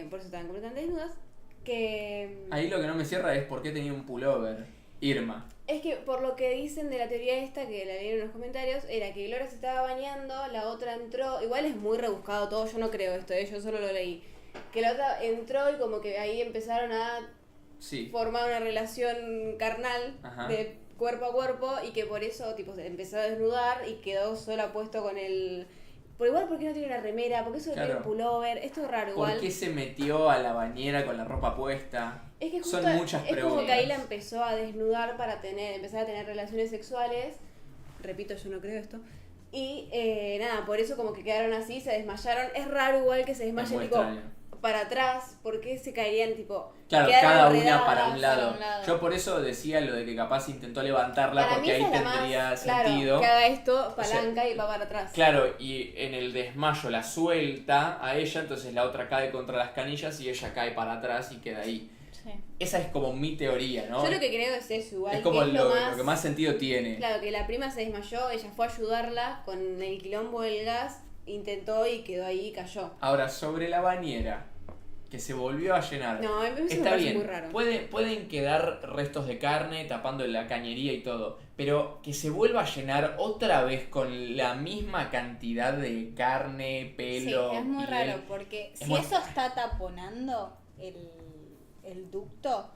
por eso estaban completamente desnudas. Que Ahí lo que no me cierra es por qué tenía un pullover. Irma. es que por lo que dicen de la teoría esta, que la leyeron en los comentarios, era que Gloria se estaba bañando, la otra entró, igual es muy rebuscado todo, yo no creo esto, yo solo lo leí, que la otra entró y como que ahí empezaron a Sí. formar una relación carnal Ajá. de cuerpo a cuerpo y que por eso tipo se empezó a desnudar y quedó sola puesto con el... Pero igual, ¿por qué no tiene una remera? ¿Por qué solo tiene Claro. un pullover? Esto es raro igual. ¿Por qué se metió a la bañera con la ropa puesta? Es que justo Son muchas es como preguntas. que ahí la empezó a desnudar para empezar a tener relaciones sexuales. Repito, yo no creo esto. Y nada, por eso como que quedaron así, se desmayaron. Es raro igual que se Es desmayen, muy tipo, extraño. para atrás, ¿por qué se caerían tipo? Claro, quedaron cada una enredadas para un lado. un lado. Yo por eso decía lo de que capaz intentó levantarla, Para porque mí ahí esa es la tendría más, sentido. Claro, que haga esto, palanca y va para atrás. Claro, y en el desmayo la suelta a ella, entonces la otra cae contra las canillas y ella cae para atrás y queda ahí. Sí. Esa es como mi teoría, ¿no? Yo lo que creo es eso, igual es como que es lo que más sentido tiene. Claro, que la prima se desmayó, ella fue a ayudarla con el quilombo del gas, intentó y quedó ahí y cayó. Ahora, sobre la bañera, que se volvió a llenar. No, a mí eso me Está parece bien, muy raro. pueden quedar restos de carne tapando la cañería y todo, pero que se vuelva a llenar otra vez con la misma cantidad de carne, pelo, Sí, es muy piel. raro porque Es si muy- eso está taponando el ducto,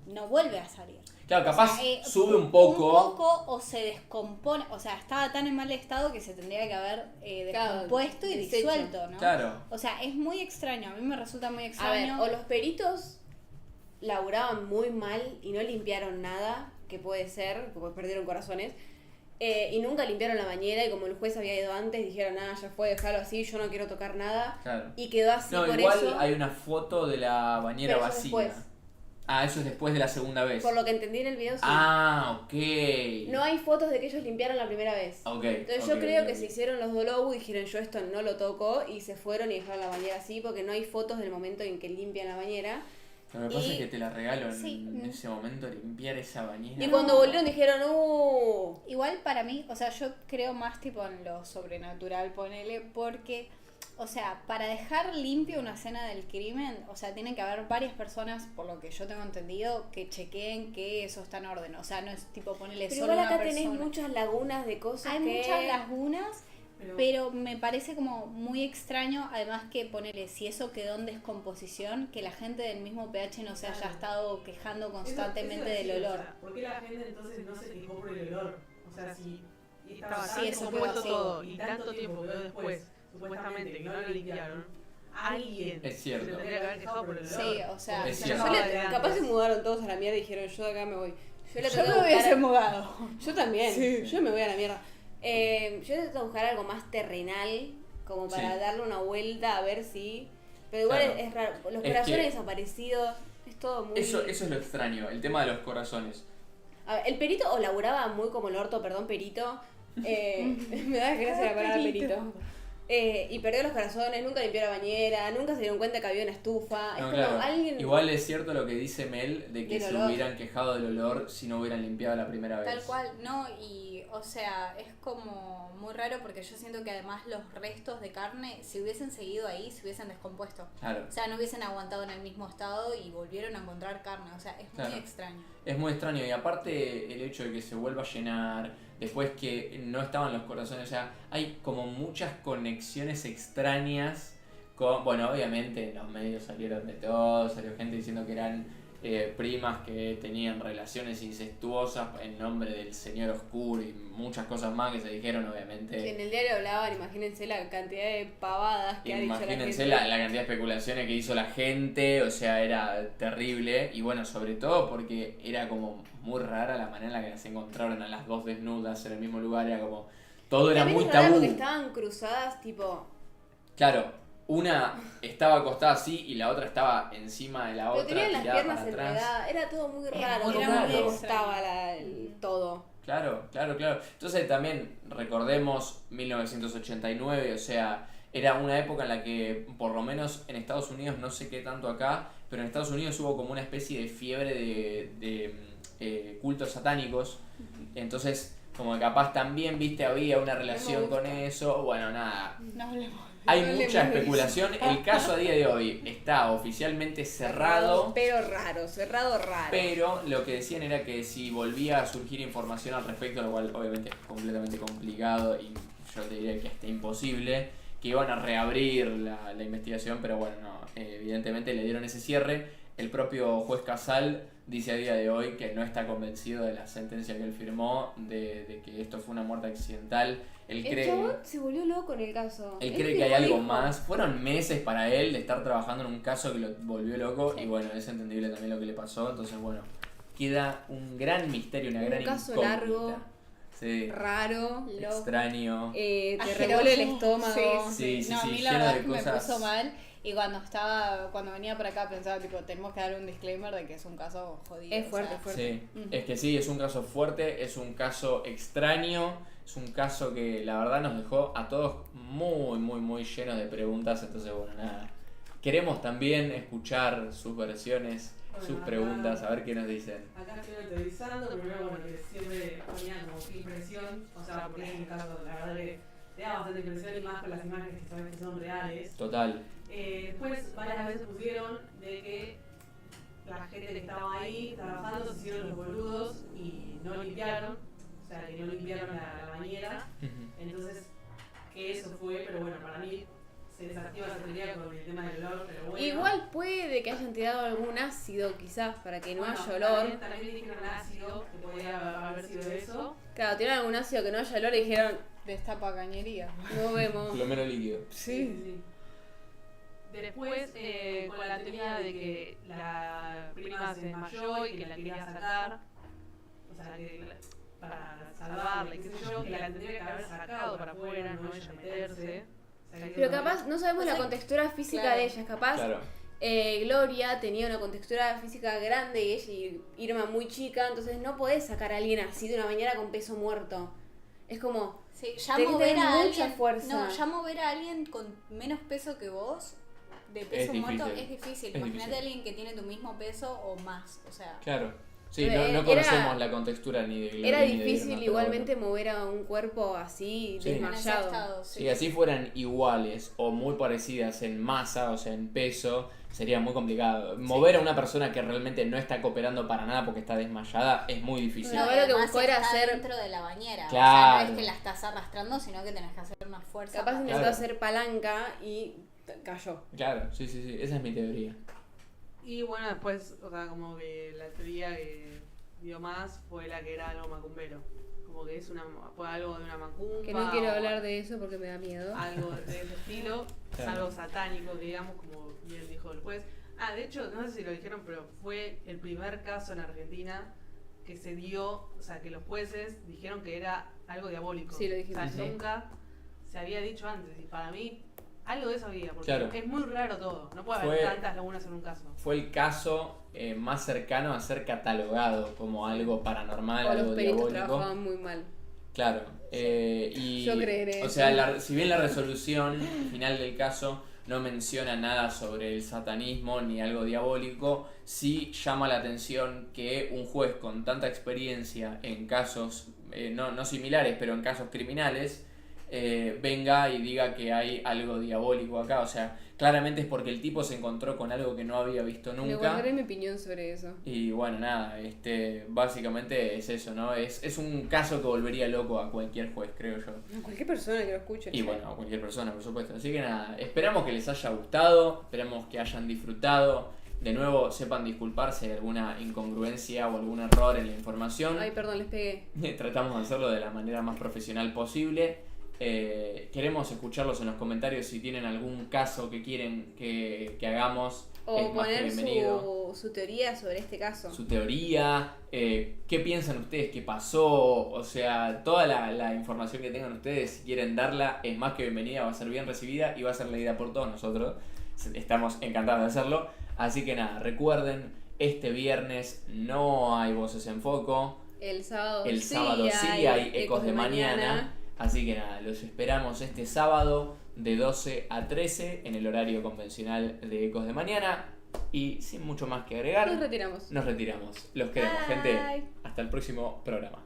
no vuelve a salir. Claro, capaz O sea, sube un poco. Un poco o se descompone. O sea, estaba tan en mal estado que se tendría que haber Claro, descompuesto y deshecho. disuelto, ¿no? Claro. O sea, es muy extraño. A mí me resulta muy A ver, extraño. o los peritos laburaban muy mal y no limpiaron nada, que puede ser, porque perdieron corazones, y nunca limpiaron la bañera y como el juez había ido antes, dijeron, ya fue, dejarlo así, yo no quiero tocar nada, Claro. y quedó así No, por igual eso. hay una foto de la bañera Pero eso vacía. después. Ah, eso es después de la segunda vez. Por lo que entendí en el video, sí. Ah, ok. No hay fotos de que ellos limpiaron la primera vez. Ok. Entonces ok, yo creo ok, que ok. se hicieron los dolobos y dijeron yo esto no lo toco y se fueron y dejaron la bañera así porque no hay fotos del momento en que limpian la bañera. Lo que pasa y- es que te la regalo en Sí. ese momento, limpiar esa bañera. Y cuando volvieron dijeron, Igual para mí, o sea, yo creo más tipo en lo sobrenatural, ponele, porque, o sea, para dejar limpio una escena del crimen, o sea, tienen que haber varias personas, por lo que yo tengo entendido, que chequeen que eso está en orden. O sea, no es tipo ponerle pero solo igual una acá persona. tenés muchas lagunas de cosas Hay que... muchas lagunas, pero me parece como muy extraño, además que ponele, si eso quedó en descomposición, que la gente del mismo pH no se haya Claro. estado quejando Eso constantemente decía, del o olor. sea, ¿por qué la gente entonces no se quejó por el olor? O sea, si estaba Sí, tan eso compuesto quedó así. todo y tanto tiempo quedó después, supuestamente, que no lo limpiaron, alguien Es cierto. se tendría que haber quejado por el olor. Sí, o sea, Es Yo cierto. capaz se mudaron todos a la mierda y dijeron yo de acá me voy. Yo, Yo me hubiese mudado. Yo también, yo me voy a la mierda. Yo trato de buscar algo más terrenal, como para Sí. darle una vuelta a ver si... Pero igual Claro. es raro, los Es corazones que- desaparecidos, es todo muy... Eso es lo extraño, el tema de los corazones. A ver, el perito o laburaba muy como el orto, perdón, perito. Me da gracia la palabra perito. Y perdió los corazones, nunca limpió la bañera, nunca se dieron cuenta que había una estufa. Es No, como claro. alguien... Igual es cierto lo que dice Mel de que Del se olor. hubieran quejado del olor si no hubieran limpiado la primera vez. Tal cual, no, y o sea, es como muy raro porque yo siento que además los restos de carne, si hubiesen seguido ahí, se hubiesen descompuesto. Claro. O sea, no hubiesen aguantado en el mismo estado y volvieron a encontrar carne. O sea, es Claro. muy extraño. Es muy extraño y aparte el hecho de que se vuelva a llenar, después que no estaban los corazones, o sea, hay como muchas conexiones extrañas con, bueno, obviamente en los medios salieron de todo, salió gente diciendo que eran primas que tenían relaciones incestuosas en nombre del Señor Oscuro y muchas cosas más que se dijeron obviamente. Que en el diario hablaban, imagínense la cantidad de pavadas que ha dicho la Imagínense gente. la cantidad de especulaciones que hizo la gente, o sea, era terrible. Y bueno, sobre todo porque era como muy rara la manera en la que las encontraron a las dos desnudas en el mismo lugar. Era como, todo era También muy es raro tabú. porque estaban cruzadas, tipo... Claro, una estaba acostada así y la otra estaba encima de la Pero otra, tenían las tirada piernas para atrás. enredadas, era todo muy raro, muy era raro. cómo estaba todo. Claro. Entonces también recordemos 1989, o sea, era una época en la que, por lo menos en Estados Unidos, no sé qué tanto acá, pero en Estados Unidos hubo como una especie de fiebre de cultos satánicos. Entonces, como que capaz también, viste, había una relación gusta. con eso. Bueno, nada. No hablemos. Hay No mucha hablemos de especulación. El caso a día de hoy está oficialmente cerrado. Pero raro, cerrado raro. Pero lo que decían era que si volvía a surgir información al respecto, lo cual obviamente es completamente complicado y yo te diría que hasta imposible, que iban a reabrir la investigación, pero bueno, no, evidentemente le dieron ese cierre. El propio juez Casal dice a día de hoy que no está convencido de la sentencia que él firmó, de que esto fue una muerte accidental. Él El cree... chabón se volvió loco en el caso. Él Él cree que hay mismo algo dijo, más. Fueron meses para él de estar trabajando en un caso que lo volvió loco. Sí. Y bueno, es entendible también lo que le pasó. Entonces, bueno, queda un gran misterio, una Un gran caso incógnita. largo. Sí, Raro, Loco. extraño. te Asqueroso. revuelve el estómago. Sí, sí, no, sí, a mí la lleno verdad de es que me cosas. puso mal. Y cuando venía para acá pensaba, tipo, tenemos que dar un disclaimer de que es un caso jodido. Es fuerte, o sea, es fuerte. Sí, es que sí, es un caso fuerte, es un caso extraño, es un caso que la verdad nos dejó a todos muy llenos de preguntas, entonces bueno, nada. Queremos también escuchar sus versiones, sus Bueno, preguntas, a ver qué nos dicen. Acá estoy autorizando, primero, bueno, que siempre ponían como qué impresión, o sea, porque es un caso, la verdad que te da bastante impresión y más con las imágenes que sabes que son reales. Total. Después, varias veces pusieron de que la gente que estaba ahí trabajando se hicieron los boludos y no limpiaron, o sea, que no limpiaron la bañera. Entonces, que eso fue, pero bueno, para mí se desactiva esa teoría con el tema del olor, pero bueno. Igual puede que hayan tirado algún ácido quizás para que no Bueno, haya olor. También dijeron ácido, que podría haber sido eso. Claro, tiraron algún ácido que no haya olor y dijeron, Destapa cañería. no vemos. Lo menos líquido. Sí. Después, con la teoría de que la prima se desmayó y que la quería sacar, o sea, que para salvarla, y qué sé yo, que la tendría que haber sacado para afuera, no ella meterse. O sea, que Pero capaz no sabemos O sea, la contextura física claro. de ellas, capaz Claro. Gloria tenía una contextura física grande y ella y Irma muy chica, entonces no podés sacar a alguien así de una bañera con peso muerto. Es como, Sí, ya Tenés que mover tener a mucha alguien. fuerza. No, ya mover a alguien con menos peso que vos, de peso Es muerto, difícil. es difícil. Es Imagínate difícil. a alguien que tiene tu mismo peso o más. O sea, Claro. Sí, Pero no era- conocemos la contextura ni de Gloria era ni de difícil Irma, pero igualmente bueno. mover a un cuerpo así, Sí. en ese desmayado. estado, sí. Si así fueran iguales o muy parecidas en masa, o sea, en peso, sería muy complicado. Mover a una persona que realmente no está cooperando para nada porque está desmayada es muy difícil. No, y lo que además buscó era está hacer- dentro de la bañera. O sea, Claro. no es que la estás arrastrando, sino que tenés que hacer una fuerza. Capaz para- intentó Claro. hacer palanca y cayó. Claro, sí, esa es mi teoría. Y bueno, después, o sea, como que la teoría que dio más fue la que era algo macumbero. Como que fue algo de una macumba. Que no quiero o hablar de eso porque me da miedo. algo de ese estilo. Es Claro. algo satánico, digamos, como bien dijo el juez. Ah, de hecho, no sé si lo dijeron, pero fue el primer caso en Argentina que se dio, o sea, que los jueces dijeron que era algo diabólico. Sí, lo dijimos, O sea, sí. nunca se había dicho antes. Y para mí, algo de eso había, porque Claro. es muy raro todo. No puede haber Fue- tantas lagunas en un caso. Fue el caso más cercano a ser catalogado como algo paranormal, O algo los peritos diabólico. trabajaban muy mal. Claro, y Yo creeré o eso. sea, si bien la resolución final del caso no menciona nada sobre el satanismo ni algo diabólico, sí llama la atención que un juez con tanta experiencia en casos, no similares, pero en casos criminales, venga y diga que hay algo diabólico acá. O sea, claramente es porque el tipo se encontró con algo que no había visto Me nunca. guardaré mi opinión sobre eso. Y bueno, nada, básicamente es eso, ¿no? Es un caso que volvería loco a cualquier juez, creo yo. A cualquier persona que lo escuche. Y bueno, a cualquier persona, por supuesto. Así que nada, esperamos que les haya gustado, esperamos que hayan disfrutado. De nuevo, sepan disculparse de alguna incongruencia o algún error en la información. Ay, perdón, les pegué. Tratamos de hacerlo de la manera más profesional posible. Queremos escucharlos en los comentarios si tienen algún caso que quieren que hagamos. O es más que poner bienvenido. su teoría sobre este caso. Su teoría, qué piensan ustedes que pasó, o sea, toda la información que tengan ustedes, si quieren darla, es más que bienvenida, va a ser bien recibida y va a ser leída por todos nosotros. Estamos encantados de hacerlo. Así que nada, recuerden, este viernes no hay Voces en Foco, El sábado sí hay Ecos de Mañana. Así que nada, los esperamos este sábado de 12 a 13 en el horario convencional de Ecos de Mañana. Y sin mucho más que agregar, Nos retiramos. nos retiramos. Los queremos, Bye. gente. Hasta el próximo programa.